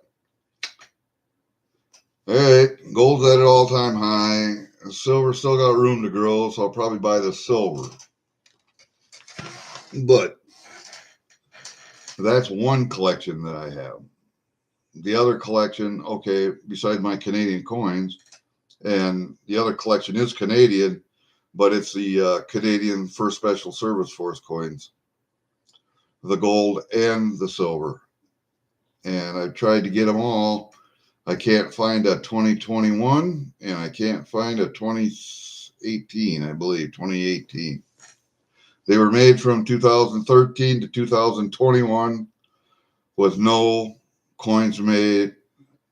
All right, gold's at an all-time high. Silver still got room to grow, so I'll probably buy the silver. But that's one collection that I have. The other collection, okay, besides my Canadian coins, and the other collection is Canadian, but it's the Canadian First Special Service Force coins, the gold and the silver. And I've tried to get them all. I can't find a 2021, and I can't find a 2018, I believe, 2018. They were made from 2013 to 2021 with no coins made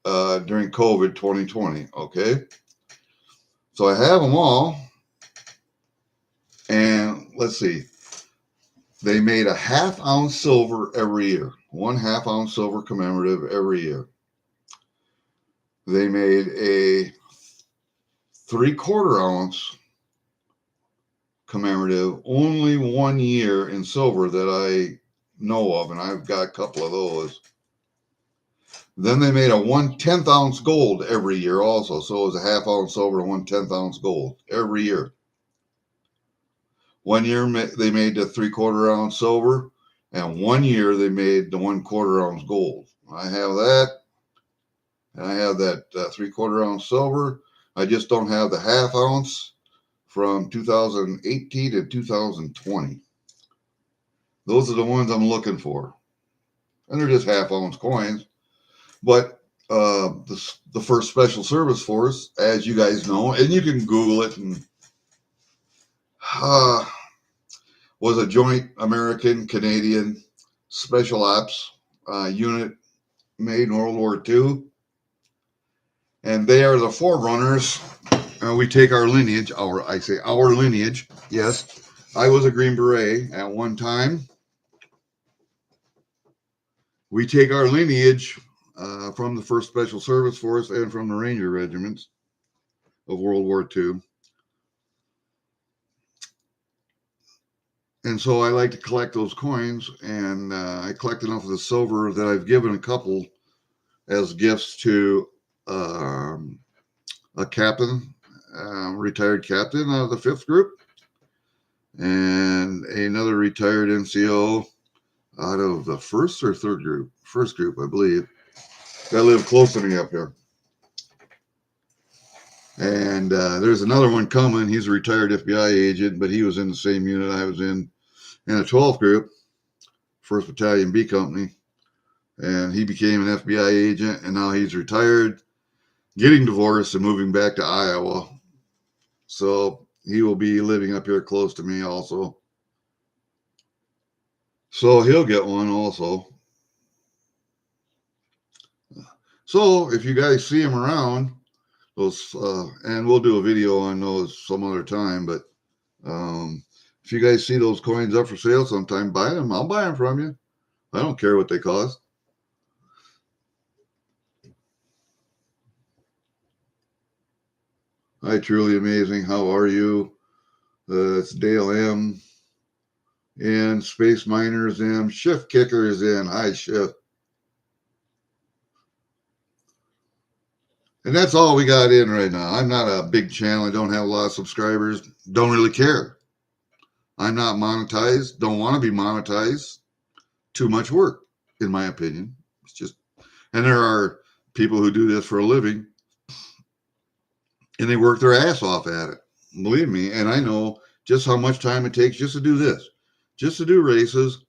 during COVID 2020, okay? So I have them all, and let's see. They made a 1/2 ounce silver every year, 1/2 ounce silver commemorative every year. They made a 3/4 ounce commemorative only 1 year in silver that I know of, and I've got a couple of those. Then they made a 1/10 ounce gold every year also, so it was a 1/2 ounce silver and 1/10 ounce gold every year. 1 year they made the 3/4 ounce silver, and 1 year they made the 1/4 ounce gold. I have that, and I have that 3/4 ounce silver. I just don't have the 1/2 ounce from 2018 to 2020. Those are the ones I'm looking for. And they're just 1/2 ounce coins. But the First Special Service Force, as you guys know, and you can Google it, and was a joint American-Canadian special ops unit made in World War II. And they are the forerunners. We take our lineage, our lineage. Yes, I was a Green Beret at one time. We take our lineage from the First Special Service Force and from the Ranger regiments of World War II. And so I like to collect those coins, and I collect enough of the silver that I've given a couple as gifts to a captain, retired captain out of the 5th group, and another retired NCO out of the 1st or 3rd group, 1st group, I believe. That live close to me up here. And there's another one coming. He's a retired FBI agent, but he was in the same unit I was in the 12th group, 1st Battalion B Company. And he became an FBI agent, and now he's retired, getting divorced and moving back to Iowa. So he will be living up here close to me also. So he'll get one also. So if you guys see him around, those, and we'll do a video on those some other time, but if you guys see those coins up for sale sometime, buy them. I'll buy them from you. I don't care what they cost. Hi, Truly Amazing. How are you? It's Dale M. And Space Miners M. Shift Kicker is in. Hi, Shift. And that's all we got in right now. I'm not a big channel. I don't have a lot of subscribers. Don't really care. I'm not monetized. Don't want to be monetized. Too much work, in my opinion. It's just, and there are people who do this for a living, and they work their ass off at it. Believe me, and I know just how much time it takes just to do this, just to do races,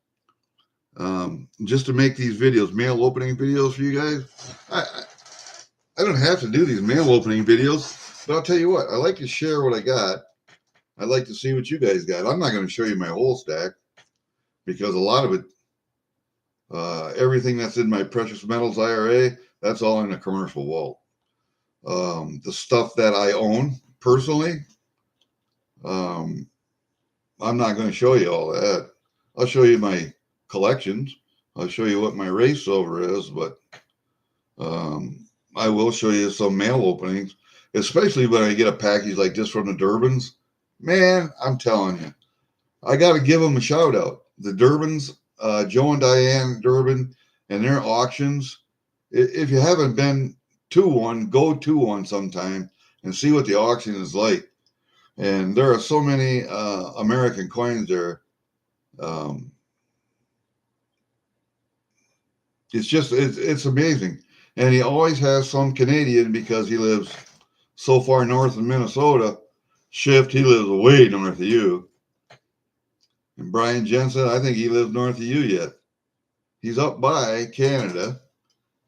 just to make these videos, mail opening videos for you guys. I don't have to do these mail opening videos, but I'll tell you what, I like to share what I got. I'd like to see what you guys got. I'm not going to show you my whole stack because a lot of it, everything that's in my precious metals IRA, that's all in a commercial vault. The stuff that I own personally, I'm not going to show you all that. I'll show you my collections. I'll show you what my race silver is, but I will show you some mail openings, especially when I get a package like this from the Durbins. Man, I'm telling you, I got to give them a shout out. The Durbins, Joe and Diane Durbin, and their auctions. If you haven't been to one, go to one sometime and see what the auction is like. And there are so many American coins there. It's amazing. And he always has some Canadian because he lives so far north of Minnesota. Shift, he lives way north of you. And Brian Jensen, I think he lives north of you yet. He's up by Canada.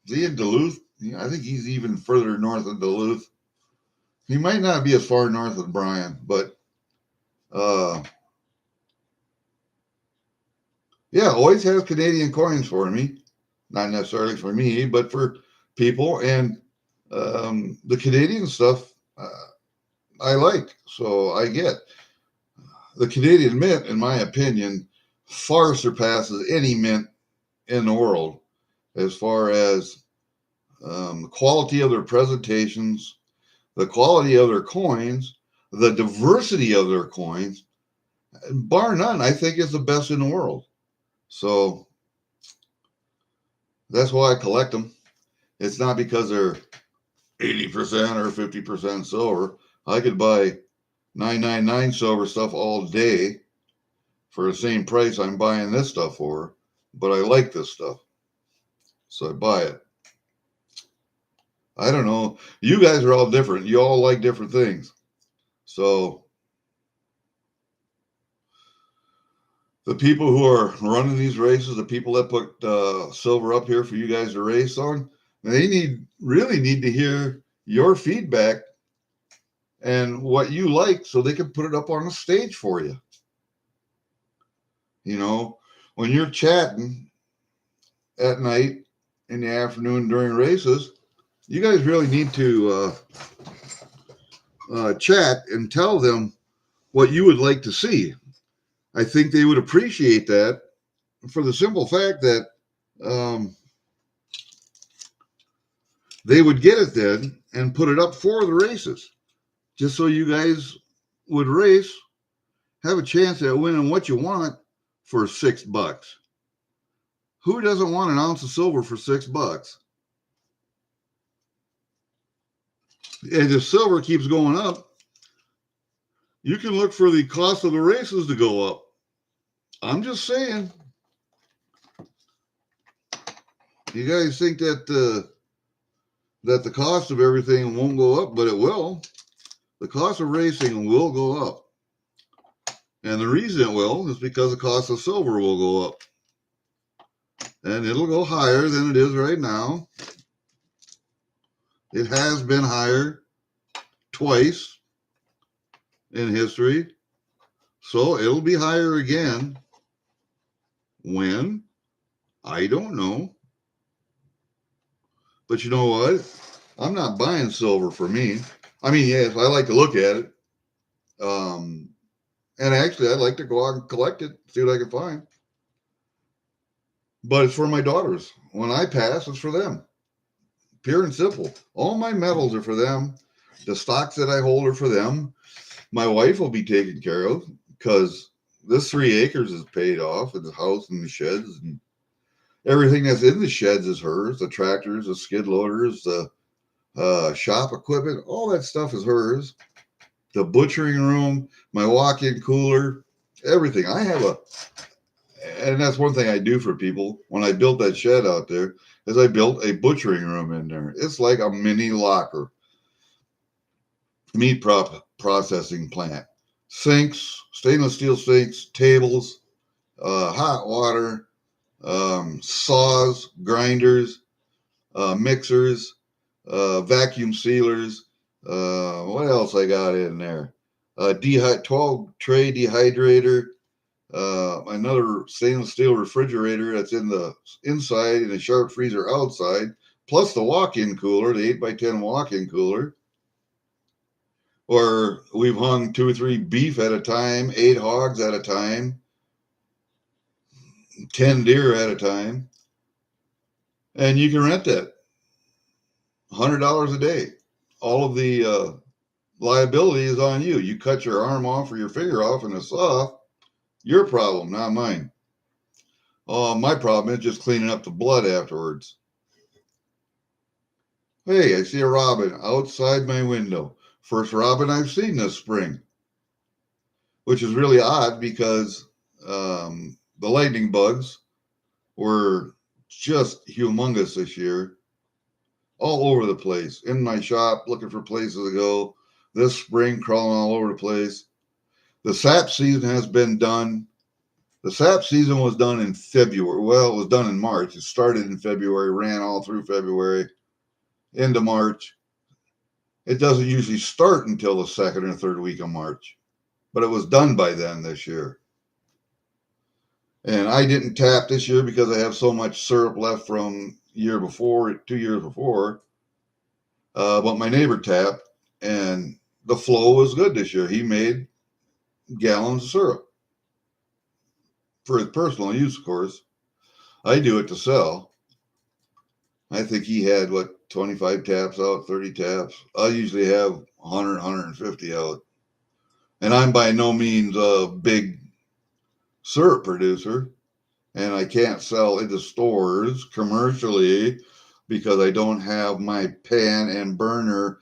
Is he in Duluth? I think he's even further north of Duluth. He might not be as far north as Brian, but yeah, always has Canadian coins for me. Not necessarily for me, but for people. And the Canadian stuff I like, so I get. The Canadian mint, in my opinion, far surpasses any mint in the world as far as the quality of their presentations, the quality of their coins, the diversity of their coins. Bar none, I think it's the best in the world. So that's why I collect them. It's not because they're 80% or 50% silver. I could buy 999 silver stuff all day for the same price I'm buying this stuff for, but I like this stuff, so I buy it. I don't know. You guys are all different. You all like different things. So the people who are running these races, the people that put silver up here for you guys to race on, they really need to hear your feedback and what you like so they can put it up on the stage for you. You know, when you're chatting at night, in the afternoon during races, you guys really need to chat and tell them what you would like to see. I think they would appreciate that for the simple fact that they would get it then and put it up for the races, just so you guys would race, have a chance at winning what you want for $6. Who doesn't want an ounce of silver for $6? And if silver keeps going up, you can look for the cost of the races to go up. I'm just saying. You guys think that the cost of everything won't go up, but it will. The cost of racing will go up. And the reason it will is because the cost of silver will go up. And it'll go higher than it is right now. It has been higher twice in history. So it'll be higher again. When? I don't know. But you know what? I'm not buying silver for me. I mean, yes, I like to look at it. And actually, I'd like to go out and collect it, see what I can find. But it's for my daughters. When I pass, it's for them. Pure and simple. All my medals are for them. The stocks that I hold are for them. My wife will be taken care of because this 3 acres is paid off, and the house and the sheds and everything that's in the sheds is hers. The tractors, the skid loaders, the shop equipment, all that stuff is hers. The butchering room, my walk-in cooler, everything. And that's one thing I do for people. When I built that shed out there, is I built a butchering room in there. It's like a mini locker. Meat processing plant. Sinks, stainless steel sinks, tables, hot water, saws, grinders, mixers, vacuum sealers. What else I got in there? a 12 tray dehydrator, another stainless steel refrigerator that's in the inside and a sharp freezer outside, plus the walk-in cooler, the 8x10 walk-in cooler. Or we've hung 2 or 3 beef at a time, 8 hogs at a time, 10 deer at a time. And you can rent that. $100 a day. All of the liability is on you. You cut your arm off or your finger off in a saw, your problem, not mine. My problem is just cleaning up the blood afterwards. Hey, I see a robin outside my window. First robin I've seen this spring, which is really odd because the lightning bugs were just humongous this year, all over the place. In my shop, looking for places to go. This spring, crawling all over the place. The sap season has been done. The sap season was done in February. Well, it was done in March. It started in February, ran all through February, into March. It doesn't usually start until the second or third week of March, but it was done by then this year. And I didn't tap this year because I have so much syrup left from year before, 2 years before. But my neighbor tapped, and the flow was good this year. He made gallons of syrup for his personal use, of course. I do it to sell. I think he had, 25 taps out, 30 taps. I usually have 100, 150 out. And I'm by no means a big syrup producer, and I can't sell into stores commercially because I don't have my pan and burner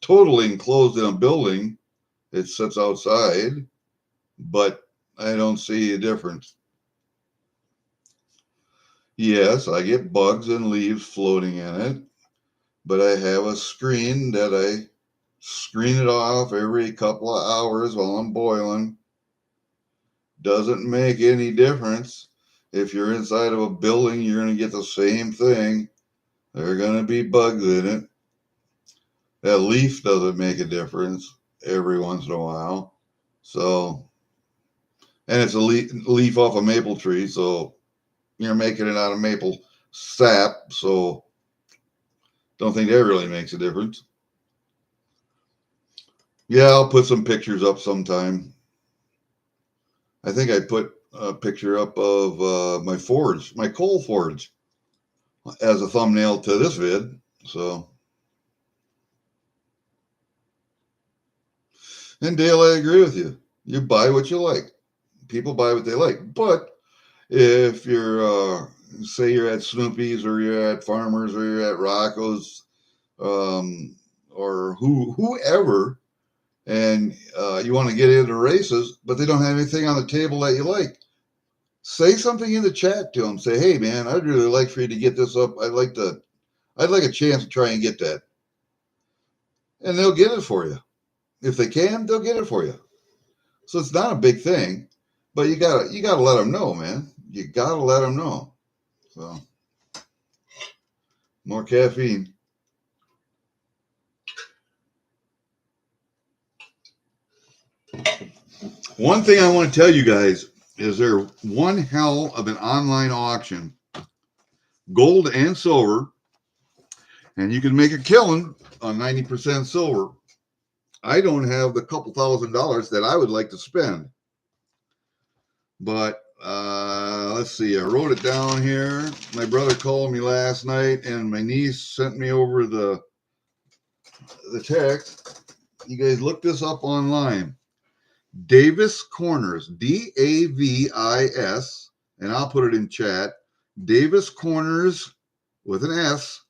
totally enclosed in a building. It sits outside, but I don't see a difference. Yes, I get bugs and leaves floating in it, but I have a screen that I screen it off every couple of hours while I'm boiling. Doesn't make any difference. If you're inside of a building, you're going to get the same thing. There are going to be bugs in it. That leaf doesn't make a difference every once in a while. So, and it's a leaf off a maple tree, so you're making it out of maple sap, so don't think that really makes a difference. Yeah, I'll put some pictures up sometime. I think I put a picture up of my forge, my coal forge, as a thumbnail to this vid. So, and Dale, I agree with you. You buy what you like. People buy what they like. But if you're, say you're at Snoopy's or you're at Farmer's or you're at Rocco's, or whoever, and you want to get into races, but they don't have anything on the table that you like, say something in the chat to them. Say, hey, man, I'd really like for you to get this up. I'd like a chance to try and get that. And they'll get it for you. If they can, they'll get it for you. So it's not a big thing, but you gotta let them know, man. You gotta let them know. So more caffeine. One thing I want to tell you guys is there one hell of an online auction, gold and silver, and you can make a killing on 90% silver. I don't have the couple $1,000s that I would like to spend, but let's see. I wrote it down here. My brother called me last night, and my niece sent me over the text. You guys look this up online. Davis Corners, Davis, and I'll put it in chat. Davis Corners with an S,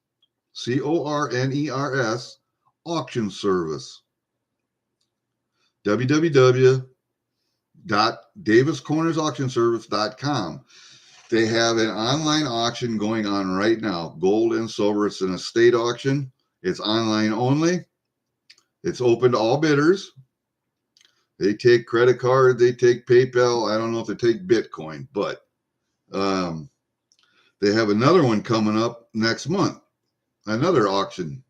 Corners, auction service. www.daviscornersauctionservice.com. They have an online auction going on right now. Gold and silver. It's an estate auction. It's online only. It's open to all bidders. They take credit card. They take PayPal. I don't know if they take Bitcoin, but they have another one coming up next month. Another auction,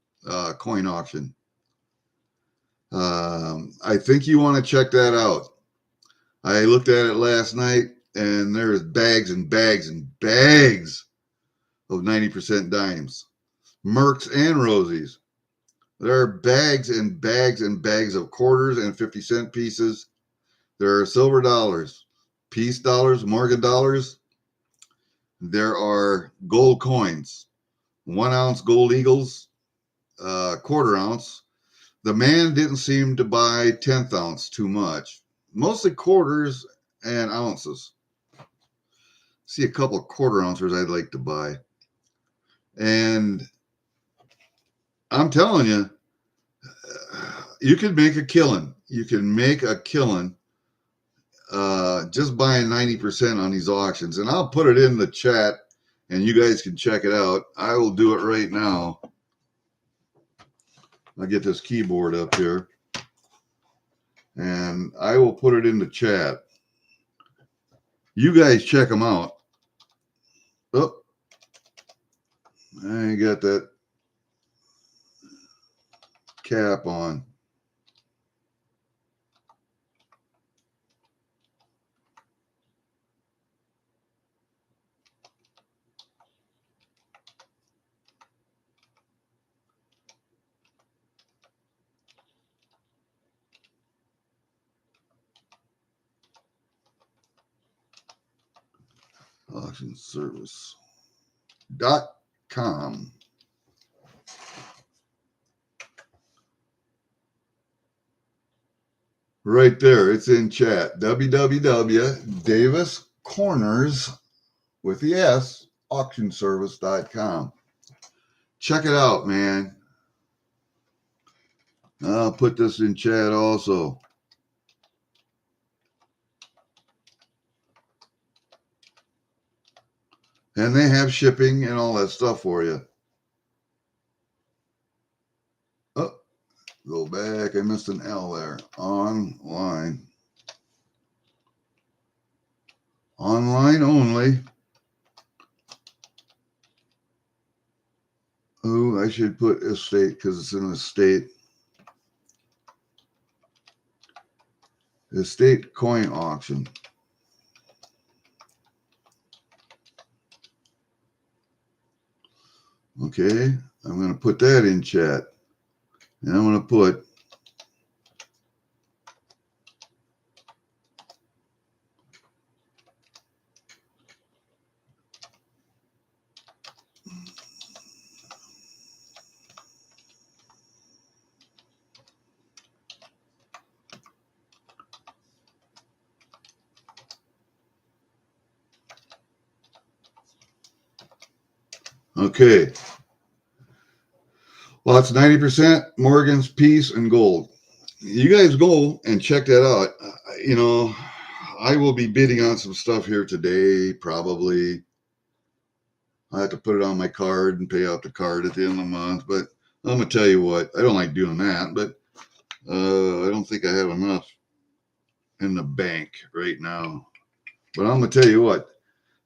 coin auction. I I think you want to check that out. I looked at it last night, and there's bags and bags and bags of 90% dimes, Mercs and Rosies. There are bags and bags and bags of quarters and 50-cent pieces. There are silver dollars, peace dollars, Morgan dollars. There are gold coins, 1 ounce gold eagles, quarter ounce. The man didn't seem to buy 10th ounce too much, mostly quarters and ounces. See a couple of quarter ounces I'd like to buy. And I'm telling you, you can make a killing. You can make a killing just buying 90% on these auctions. And I'll put it in the chat and you guys can check it out. I will do it right now. I'll get this keyboard up here and I will put it in the chat. You guys check them out. Oh, I ain't got that cap on. auctionservice.com. Right there, it's in chat. www.daviscorners with the S auctionservice.com. Check it out, man. I'll put this in chat also. And they have shipping and all that stuff for you. Oh, go back. I missed an L there. Online. Online only. Oh, I should put estate because it's an estate. Estate coin auction. Okay, I'm going to put that in chat. And I'm going to put okay. Lots 90%, Morgan's, peace, and gold. You guys go and check that out. You know, I will be bidding on some stuff here today, probably. I have to put it on my card and pay out the card at the end of the month. But I'm going to tell you what, I don't like doing that, but I don't think I have enough in the bank right now. But I'm going to tell you what,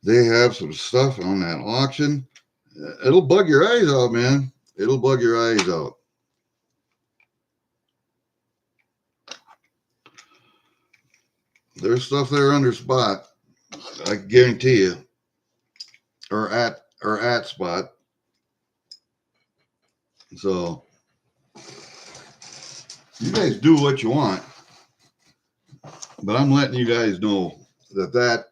they have some stuff on that auction. It'll bug your eyes out, man. It'll bug your eyes out. There's stuff there under spot, I guarantee you, or at spot. So you guys do what you want, but I'm letting you guys know that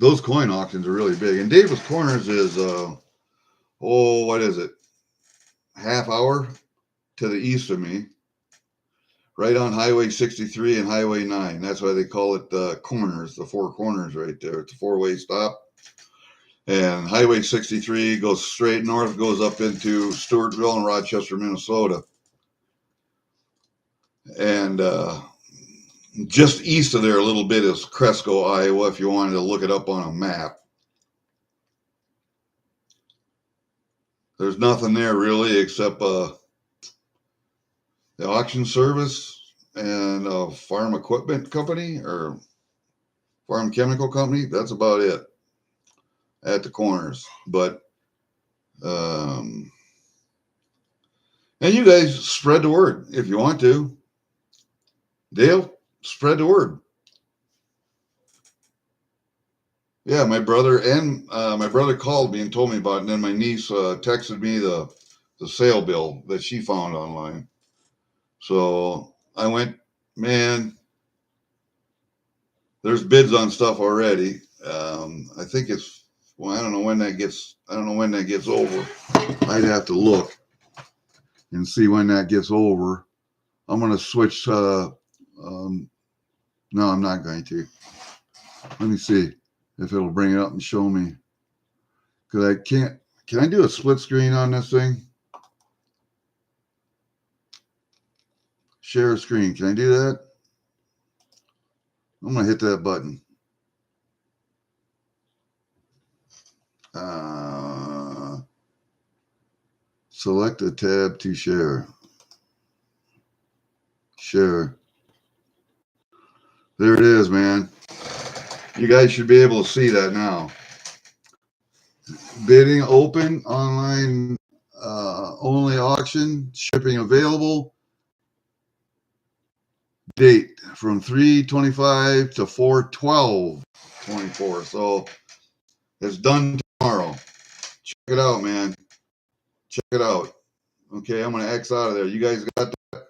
those coin auctions are really big. And Davis Corners is what is it? Half hour to the east of me, right on Highway 63 and Highway 9. That's why they call it corners, the four corners right there. It's a four-way stop. And Highway 63 goes straight north, goes up into Stewartville and Rochester, Minnesota. And just east of there a little bit is Cresco, Iowa, if you wanted to look it up on a map. There's nothing there really except the auction service and a farm equipment company or farm chemical company. That's about it at the corners. But And you guys spread the word if you want to. Dale, spread the word. Yeah, my brother called me and told me about it, and then my niece texted me the sale bill that she found online. So I went, man, there's bids on stuff already. I think it's, well, I don't know when that gets over. I'd have to look and see when that gets over. I'm going to switch. No, I'm not going to. Let me see if it'll bring it up and show me. Because I can't. Can I do a split screen on this thing? Share screen. Can I do that? I'm going to hit that button. Select a tab to share. Share. There it is, man. You guys should be able to see that now. Bidding open, online only auction, shipping available. Date from 3/25 to 4/12/24. So it's done tomorrow. Check it out, man. Check it out. Okay, I'm going to X out of there. You guys got that?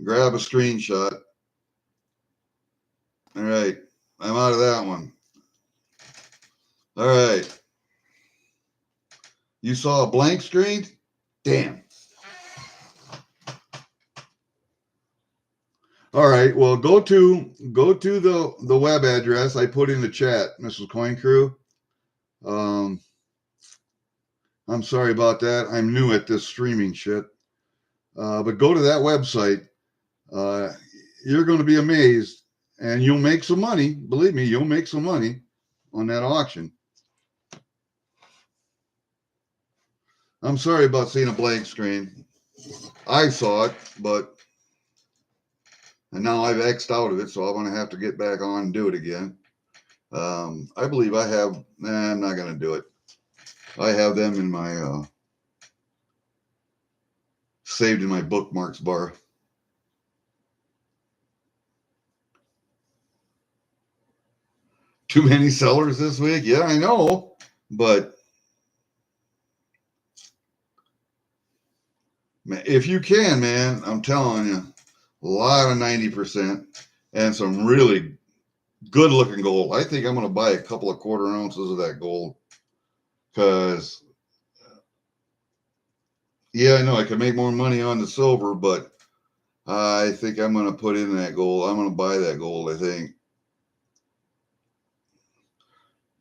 Grab a screenshot. All right. I'm out of that one. All right. You saw a blank screen? Damn. All right. Well, go to the web address I put in the chat, Mrs. Coin Crew. I'm sorry about that. I'm new at this streaming shit. But go to that website. You're going to be amazed, and you'll make some money. Believe me, you'll make some money on that auction. I'm sorry about seeing a blank screen. I saw it, and now I've X'd out of it, so I'm going to have to get back on and do it again. I believe I have, I'm not going to do it. I have them in my, saved in my bookmarks bar. Too many sellers this week? Yeah, I know, but if you can, man, I'm telling you, a lot of 90% and some really good looking gold. I think I'm going to buy a couple of quarter ounces of that gold because, yeah, I know I can make more money on the silver, but I think I'm going to put in that gold. I'm going to buy that gold, I think.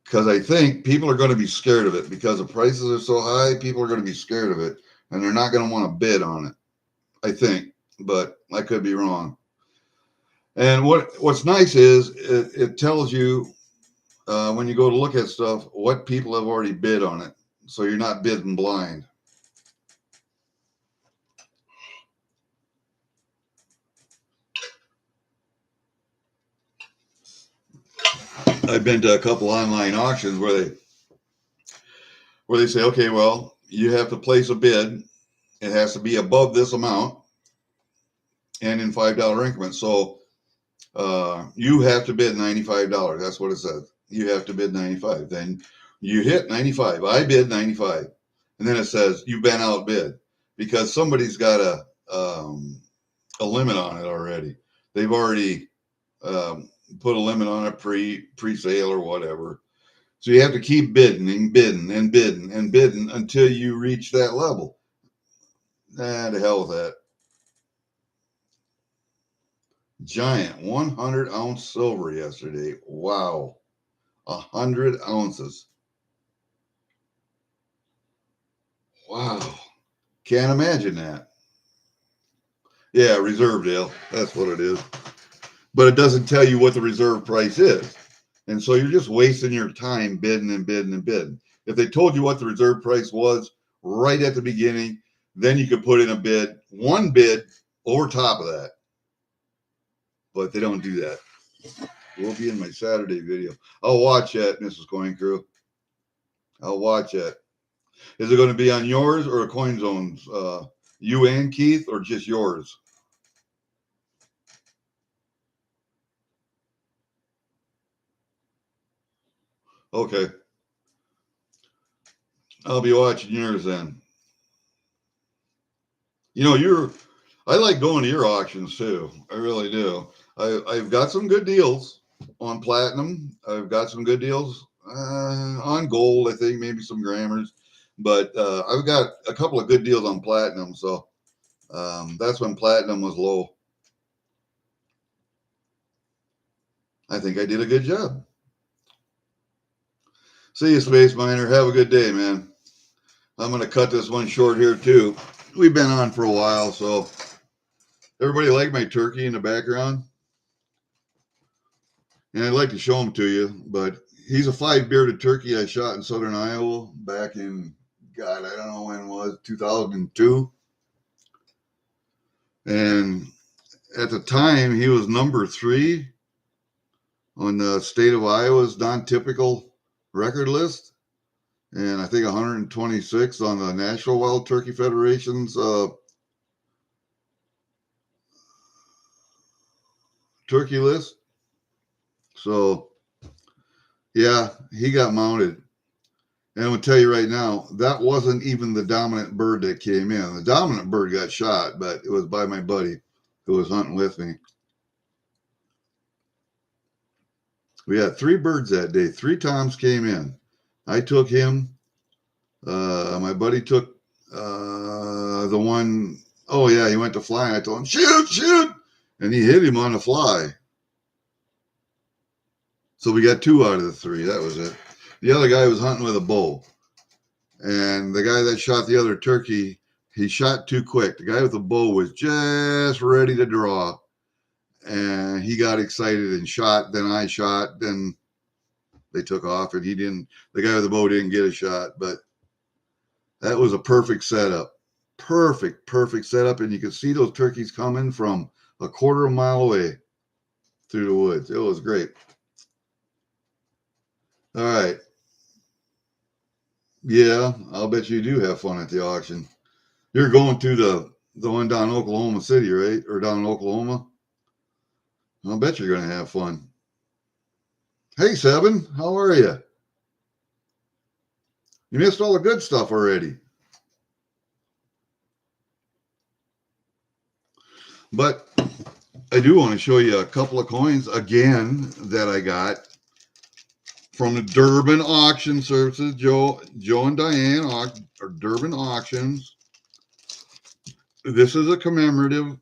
Because I think people are going to be scared of it because the prices are so high. People are going to be scared of it and they're not going to want to bid on it. I think, but I could be wrong. And what's nice is it tells you when you go to look at stuff what people have already bid on it, so you're not bidding blind. I've been to a couple online auctions where they say, okay, well, you have to place a bid. It has to be above this amount and in $5 increments. So you have to bid $95. That's what it says. You have to bid 95. Then you hit 95. I bid 95. And then it says you've been outbid because somebody's got a limit on it already. They've already put a limit on it pre-sale or whatever. So you have to keep bidding and bidding and bidding and bidding until you reach that level. The hell with that. Giant 100-ounce silver yesterday. Wow. 100 ounces. Wow. Can't imagine that. Yeah, reserve deal. That's what it is. But it doesn't tell you what the reserve price is. And so you're just wasting your time bidding and bidding and bidding. If they told you what the reserve price was right at the beginning, then you could put in a bid, one bid over top of that. But they don't do that. We'll be in my Saturday video. I'll watch that, Mrs. Coin Crew. I'll watch that. Is it going to be on yours or a Coin Zone's You and Keith, or just yours? Okay. I'll be watching yours then. You know, I like going to your auctions too. I really do. I've got some good deals on platinum. I've got some good deals on gold, I think, maybe some grammars. But I've got a couple of good deals on platinum. So that's when platinum was low. I think I did a good job. See you, Space Miner. Have a good day, man. I'm going to cut this one short here, too. We've been on for a while, so everybody like my turkey in the background? And I'd like to show him to you, but he's a 5-bearded turkey I shot in southern Iowa back in, God, I don't know when it was, 2002. And at the time, he was number 3 on the state of Iowa's non-typical record list. And I think 126 on the National Wild Turkey Federation's turkey list. So, yeah, he got mounted. And I'm going to tell you right now, that wasn't even the dominant bird that came in. The dominant bird got shot, but it was by my buddy who was hunting with me. We had 3 birds that day. 3 toms came in. I took him. My buddy took the one. Oh, yeah, he went to fly. And I told him, shoot, shoot. And he hit him on the fly. So we got 2 out of the 3. That was it. The other guy was hunting with a bow. And the guy that shot the other turkey, he shot too quick. The guy with the bow was just ready to draw. And he got excited and shot. Then I shot. Then they took off, and the guy with the bow didn't get a shot. But that was a perfect setup. Perfect setup. And you could see those turkeys coming from a quarter of a mile away through the woods. It was great. All right. Yeah, I'll bet you do have fun at the auction. You're going to the one down in Oklahoma City, right? Or down in Oklahoma? I'll bet you're going to have fun. Hey, Seven, how are you? You missed all the good stuff already. But I do want to show you a couple of coins again that I got from the Durbin Auction Services, Joe and Diane, or Durbin Auctions. This is a commemorative.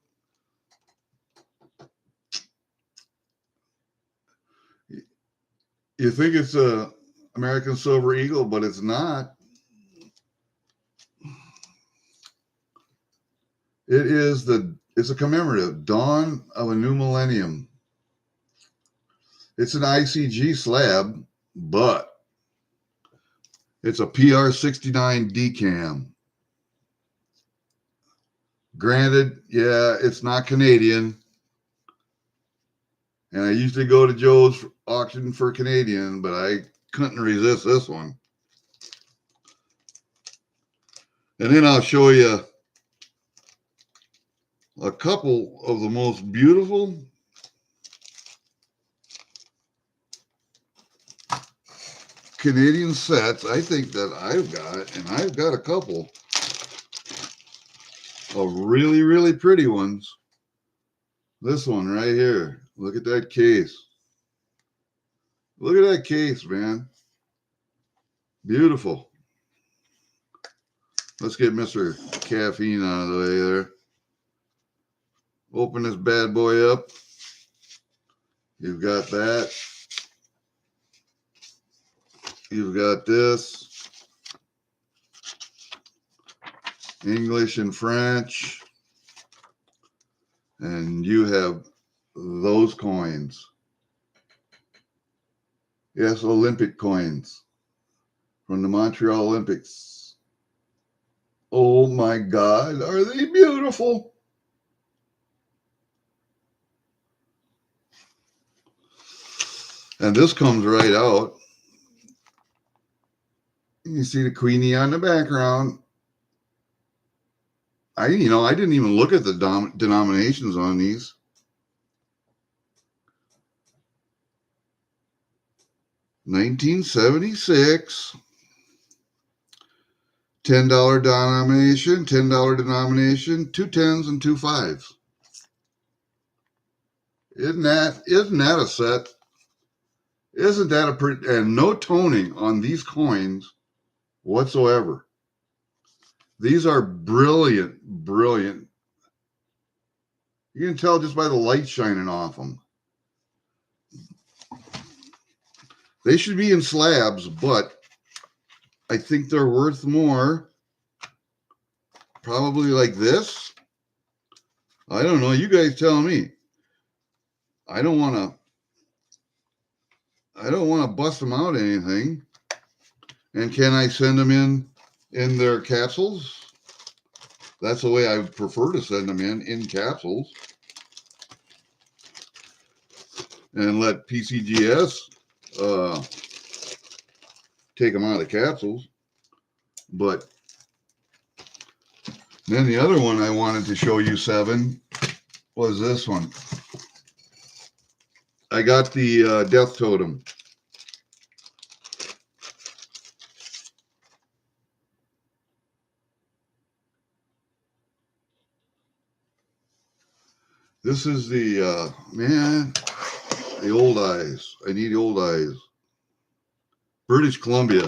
You think it's a American Silver Eagle, but it's not. It's a commemorative, Dawn of a New Millennium. It's an ICG slab, but it's a PR69 decam. Granted, yeah, it's not Canadian. And I usually go to Joe's auction for Canadian, but I couldn't resist this one. And then I'll show you a couple of the most beautiful Canadian sets I think that I've got, and I've got a couple of really, really pretty ones. This one right here. Look at that case. Look at that case, man. Beautiful. Let's get Mr. Caffeine out of the way there. Open this bad boy up. You've got that. You've got this. English and French. And you have those coins. Yes, Olympic coins from the Montreal Olympics. Oh my God, are they beautiful? And this comes right out. You see the Queenie on the background. I didn't even look at the denominations on these. $19.76. $10 denomination, $10 denomination, 2 10s and 2 5s. Isn't that a set? Isn't that a pretty, and no toning on these coins whatsoever. These are brilliant, brilliant. You can tell just by the light shining off them. They should be in slabs, but I think they're worth more. Probably like this. I don't know. You guys tell me. I don't want to bust them out anything. And can I send them in their capsules? That's the way I would prefer to send them in capsules. And let PCGS take them out of the capsules. But then the other one I wanted to show you, 7, was this one. I got the Death Totem. This is the, man, the old eyes. I need old eyes. British Columbia.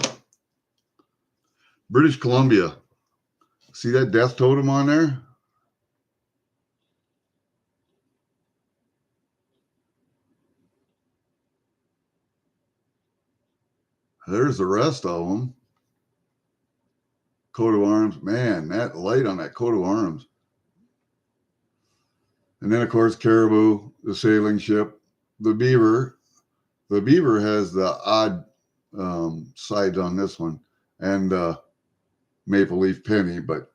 British Columbia. See that Death Totem on there? There's the rest of them. Coat of arms. Man, that light on that coat of arms. And then, of course, Caribou, the sailing ship, the Beaver. The Beaver has the odd sides on this one, and Maple Leaf Penny, but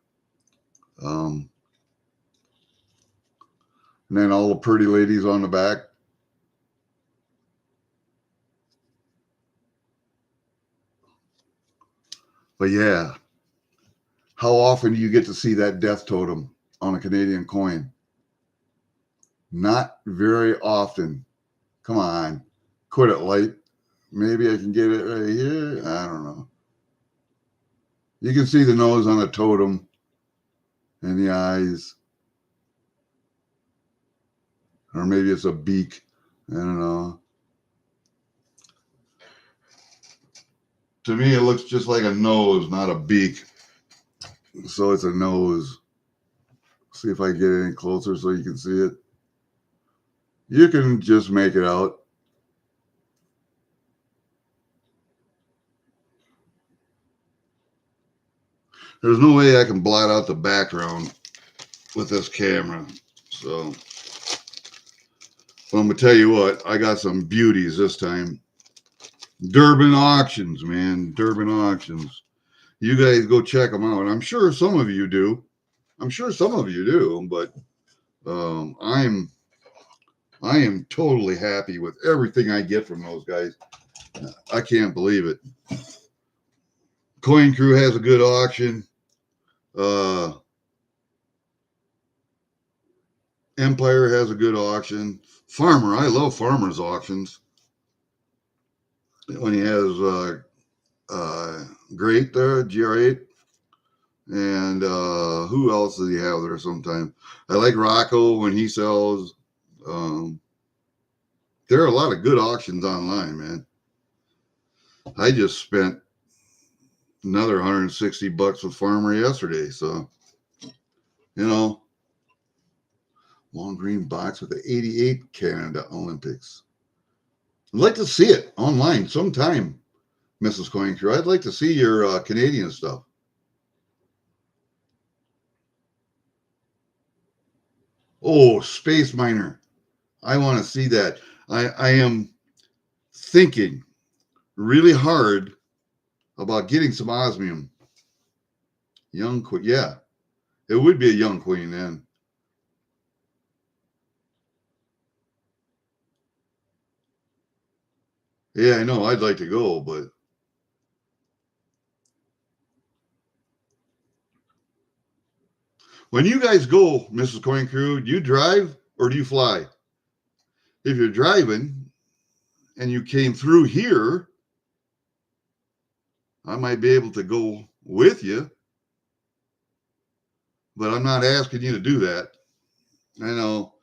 and then all the pretty ladies on the back. But yeah, how often do you get to see that Death Totem on a Canadian coin? Not very often. Come on, quit it, light. Maybe I can get it right here. I don't know. You can see the nose on a totem and the eyes. Or maybe it's a beak. I don't know. To me, it looks just like a nose, not a beak. So it's a nose. See if I can get any closer so you can see it. You can just make it out. There's no way I can blot out the background with this camera. So, but I'm going to tell you what, I got some beauties this time. DURBIN auctions, man. DURBIN auctions. You guys go check them out. I'm sure some of you do. But I am totally happy with everything I get from those guys. I can't believe it. Coin Crew has a good auction. Empire has a good auction. Farmer, I love Farmer's auctions. When he has Great there, GR8. And who else does he have there sometime? I like Rocco when he sells. There are a lot of good auctions online, man. I just spent another $160 with Farmer yesterday. So, long green box with the 88 Canada Olympics. I'd like to see it online sometime, Mrs. Coin Crew. I'd like to see your Canadian stuff. Oh, Space Miner. I want to see that. I am thinking really hard about getting some osmium. Young queen. Yeah, it would be a young queen then. Yeah, I know. I'd like to go, but When you guys go, Mrs. Coin Crew, do you drive or do you fly? If you're driving and you came through here, I might be able to go with you, but I'm not asking you to do that. I know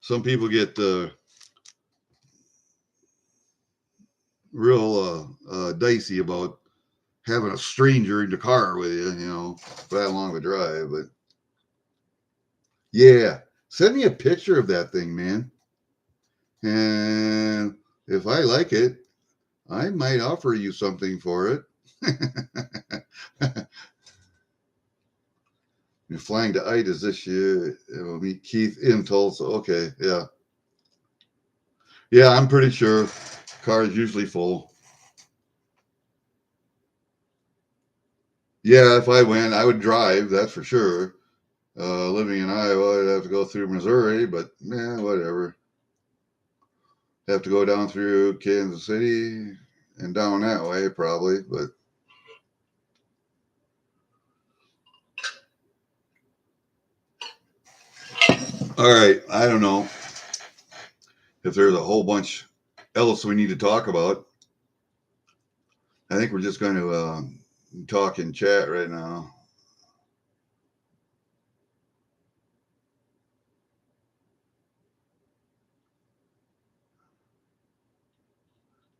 some people get real dicey about having a stranger in the car with you, for that long of a drive. But yeah, send me a picture of that thing, man. And if I like it, I might offer you something for it. You're flying to Idas this year. We'll meet Keith in Tulsa. Okay, yeah. Yeah, I'm pretty sure. Car is usually full. Yeah, if I went, I would drive, that's for sure. Living in Iowa, I'd have to go through Missouri, but whatever. Have to go down through Kansas City and down that way, probably, but all right, I don't know if there's a whole bunch else we need to talk about. I think we're just going to talk in chat right now.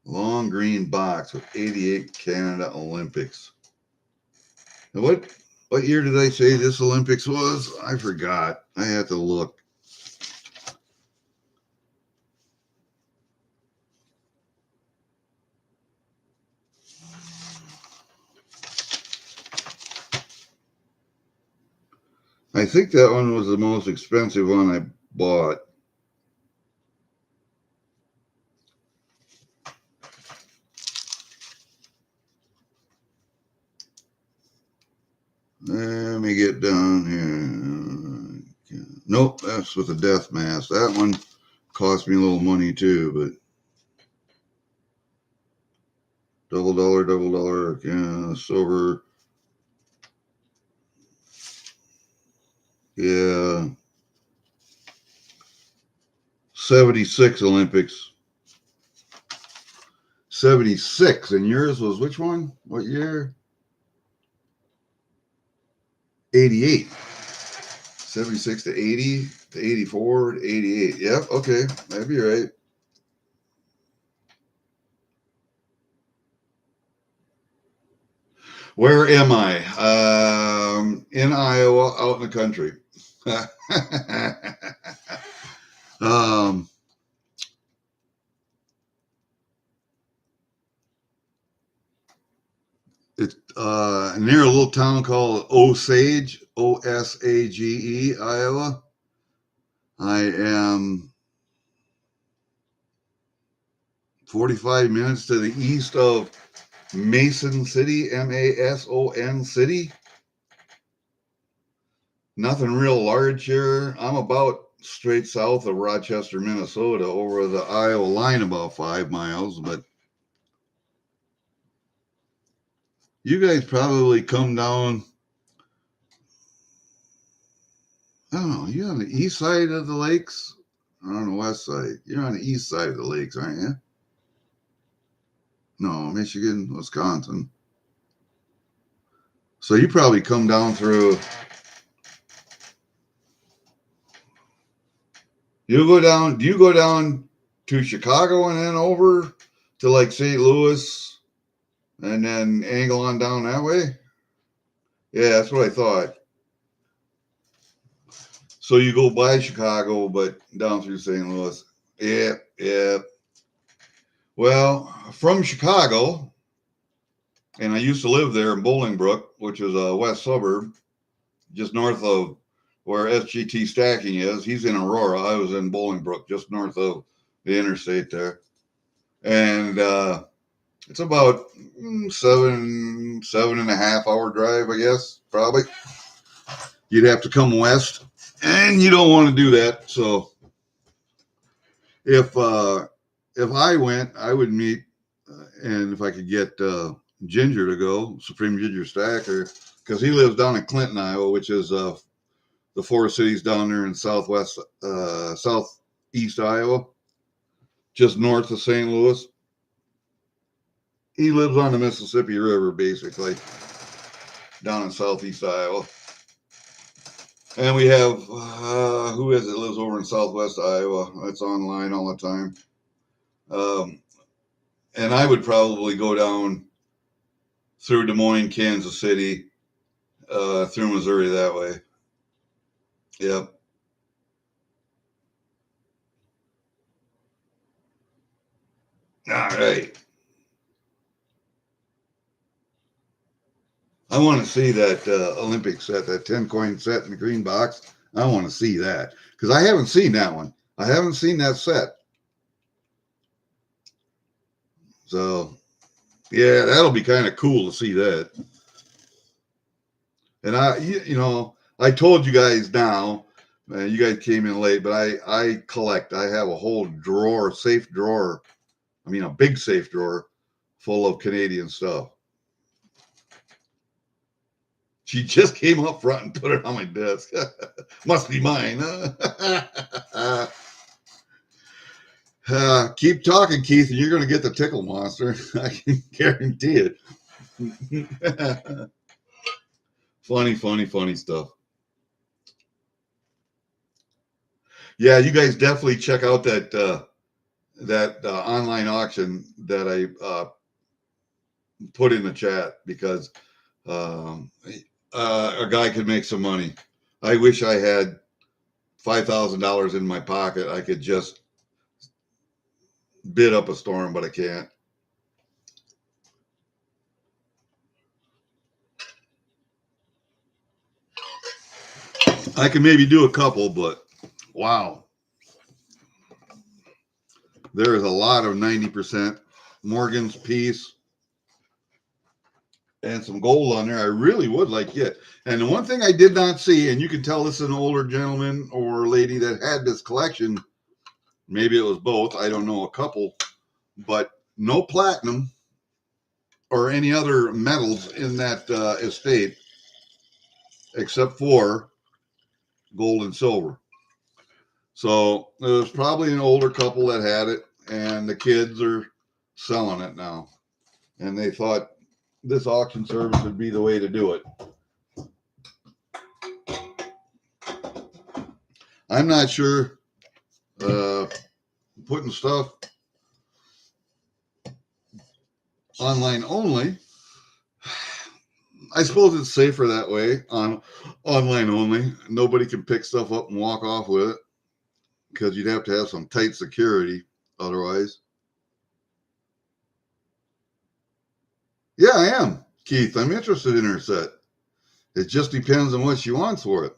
Long green box with 88 Canada Olympics. And what year did I say this Olympics was? I forgot. I had to look. I think that one was the most expensive one I bought. Let me get down here. Nope, that's with the death mask. That one cost me a little money too, but double dollar, yeah, silver. Yeah. 76 Olympics. 76. And yours was which one? What year? 88. 76 to 80 to 84 to 88. Yep, okay. That'd be right. Where am I? In Iowa, out in the country. It's near a little town called Osage, Osage, Iowa. I am 45 minutes to the east of Mason City, Mason City. Nothing real large here. I'm about straight south of Rochester, Minnesota, over the Iowa line about 5 miles. But you guys probably come down, I don't know, you on the east side of the lakes or on the west side? You're on the east side of the lakes, aren't you? No, Michigan, Wisconsin. So you probably come down through. Do you go down to Chicago and then over to like St. Louis and then angle on down that way? Yeah, that's what I thought. So you go by Chicago, but down through St. Louis. Yeah, yeah. Well, from Chicago, and I used to live there in Bolingbrook, which is a west suburb, just north of where SGT Stacking is. He's in Aurora. I was in Bolingbrook, just north of the interstate there. And it's about 7.5 hour drive, I guess, probably. You'd have to come west, and you don't want to do that. So if I went, I would meet, and if I could get Ginger to go, Supreme Ginger Stacker, because he lives down in Clinton, Iowa, which is the four cities down there in southeast Iowa, just north of St. Louis. He lives on the Mississippi River, basically, down in southeast Iowa. And we have, who is it, lives over in southwest Iowa. That's online all the time. And I would probably go down through Des Moines, Kansas City, through Missouri that way. Yep. All right. I want to see that Olympic set, that 10-coin set in the green box. I want to see that because I haven't seen that one. I haven't seen that set. So, yeah, that'll be kind of cool to see that. And I told you guys now, you guys came in late, but I collect. I have a whole drawer, safe drawer. I mean, a big safe drawer full of Canadian stuff. She just came up front and put it on my desk. Must be mine, huh? Keep talking, Keith, and you're going to get the tickle monster. I can guarantee it. Funny stuff. Yeah, you guys definitely check out that online auction that I put in the chat because a guy could make some money. I wish I had $5,000 in my pocket. I could just bid up a storm, but I can't. I can maybe do a couple, but wow. There is a lot of 90% Morgan's piece and some gold on there. I really would like to get. And the one thing I did not see, and you can tell this is an older gentleman or lady that had this collection, maybe it was both, I don't know, a couple, but no platinum or any other metals in that estate except for gold and silver. So it was probably an older couple that had it, and the kids are selling it now. And they thought this auction service would be the way to do it. I'm not sure putting stuff online only. I suppose it's safer that way, on online only. Nobody can pick stuff up and walk off with it because you'd have to have some tight security otherwise. Yeah, I am, Keith. I'm interested in her set. It just depends on what she wants for it.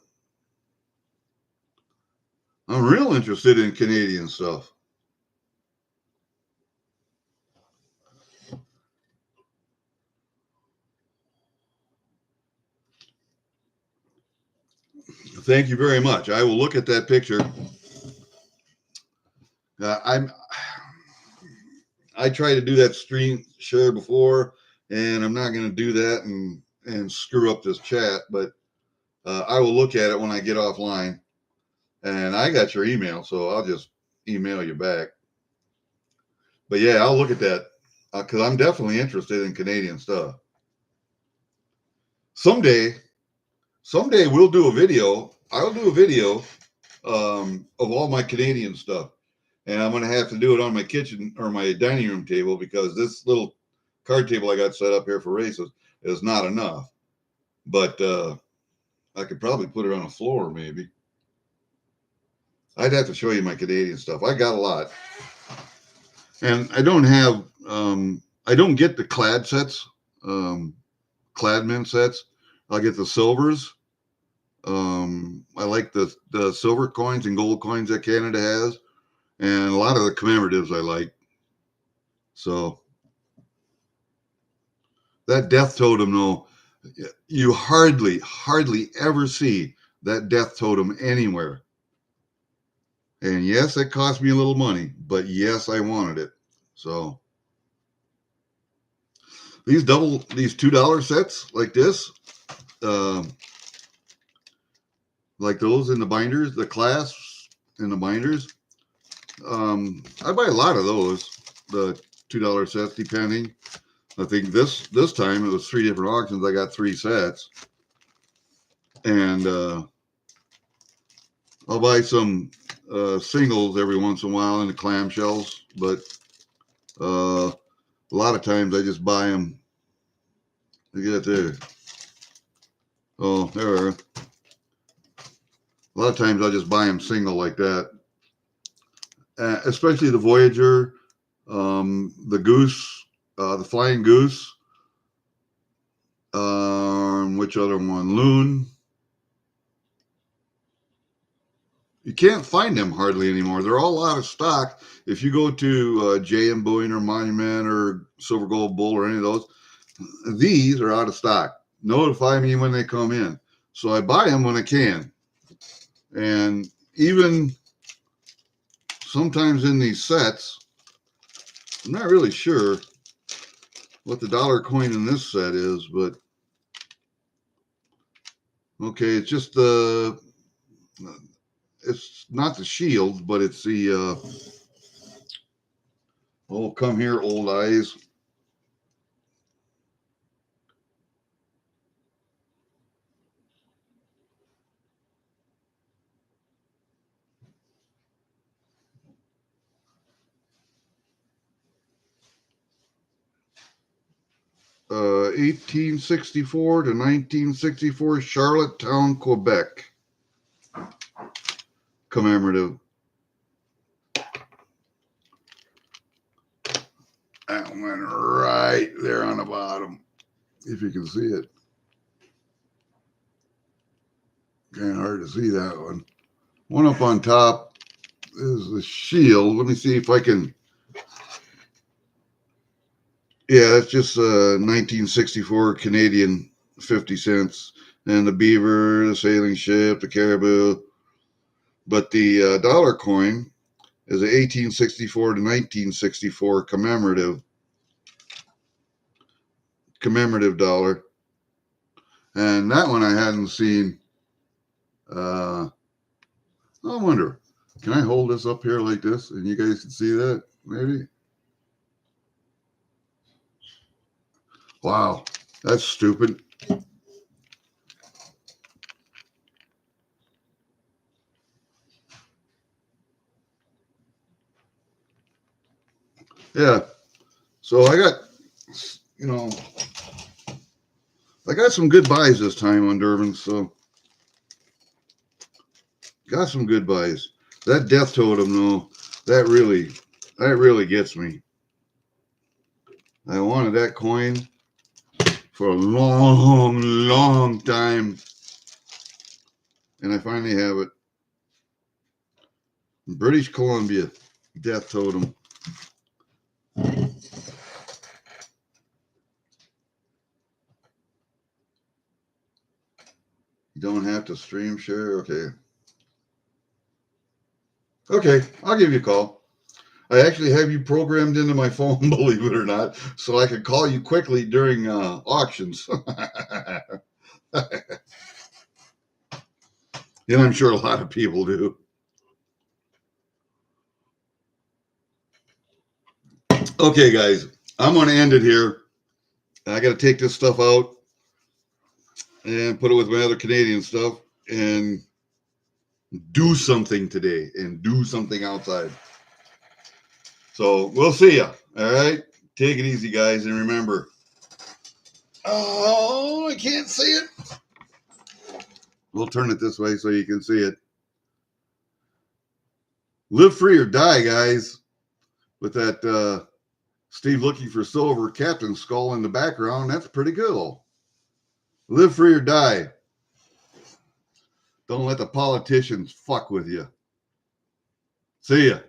I'm real interested in Canadian stuff. Thank you very much. I will look at that picture. I tried to do that screen share before, and I'm not going to do that and screw up this chat, but I will look at it when I get offline. And I got your email, so I'll just email you back. But yeah, I'll look at that because I'm definitely interested in Canadian stuff. Someday we'll do a video. I'll do a video of all my Canadian stuff. And I'm going to have to do it on my kitchen or my dining room table because this little card table I got set up here for races is not enough. But I could probably put it on the floor maybe. I'd have to show you my Canadian stuff. I got a lot. And I don't have, I don't get the clad sets, clad mint sets. I'll get the silvers. I like the silver coins and gold coins that Canada has. And a lot of the commemoratives I like. So that death totem, though, you hardly ever see that death totem anywhere. And yes, it cost me a little money, but yes, I wanted it. So these $2 sets like this, like those in the binders, the clasps in the binders. I buy a lot of those, the $2 sets, depending. I think this time it was 3 different auctions. I got 3 sets, and I'll buy some singles every once in a while in the clamshells, but a lot of times I just buy them. Look at that there. Oh, there. A lot of times I just buy them single like that, especially the Voyager, the Goose, the Flying Goose. Which other one? Loon. You can't find them hardly anymore. They're all out of stock. If you go to J.M. Boeing or Monument or Silver Gold Bull or any of those, these are out of stock. Notify me when they come in. So I buy them when I can. And even sometimes in these sets, I'm not really sure what the dollar coin in this set is, but okay, it's just the, it's not the shield, but it's the, oh, come here, old eyes. Uh, 1864 to 1964, Charlottetown, Quebec. Commemorative. That went right there on the bottom, if you can see it. Kind of hard to see that one. One up on top is the shield. Let me see if I can. Yeah, that's just 1964 Canadian 50 cents. And the beaver, the sailing ship, the caribou. But the dollar coin is an 1864 to 1964 commemorative dollar. And that one I hadn't seen. I wonder, can I hold this up here like this and you guys can see that? Maybe. Wow, that's stupid. Yeah. So I got, you know, I got some good buys this time on Durbin. So got some good buys. That death totem, though, that really gets me. I wanted that coin for a long time, and I finally have it. British Columbia death totem. You don't have to stream share. Okay. Okay, I'll give you a call. I actually have you programmed into my phone, believe it or not, so I can call you quickly during auctions. And I'm sure a lot of people do. Okay, guys, I'm going to end it here. I got to take this stuff out and put it with my other Canadian stuff and do something today and do something outside. So we'll see you. All right. Take it easy, guys. And remember, oh, I can't see it. We'll turn it this way so you can see it. Live free or die, guys. With that Steve looking for silver captain skull in the background, that's pretty cool. Live free or die. Don't let the politicians fuck with you. See ya.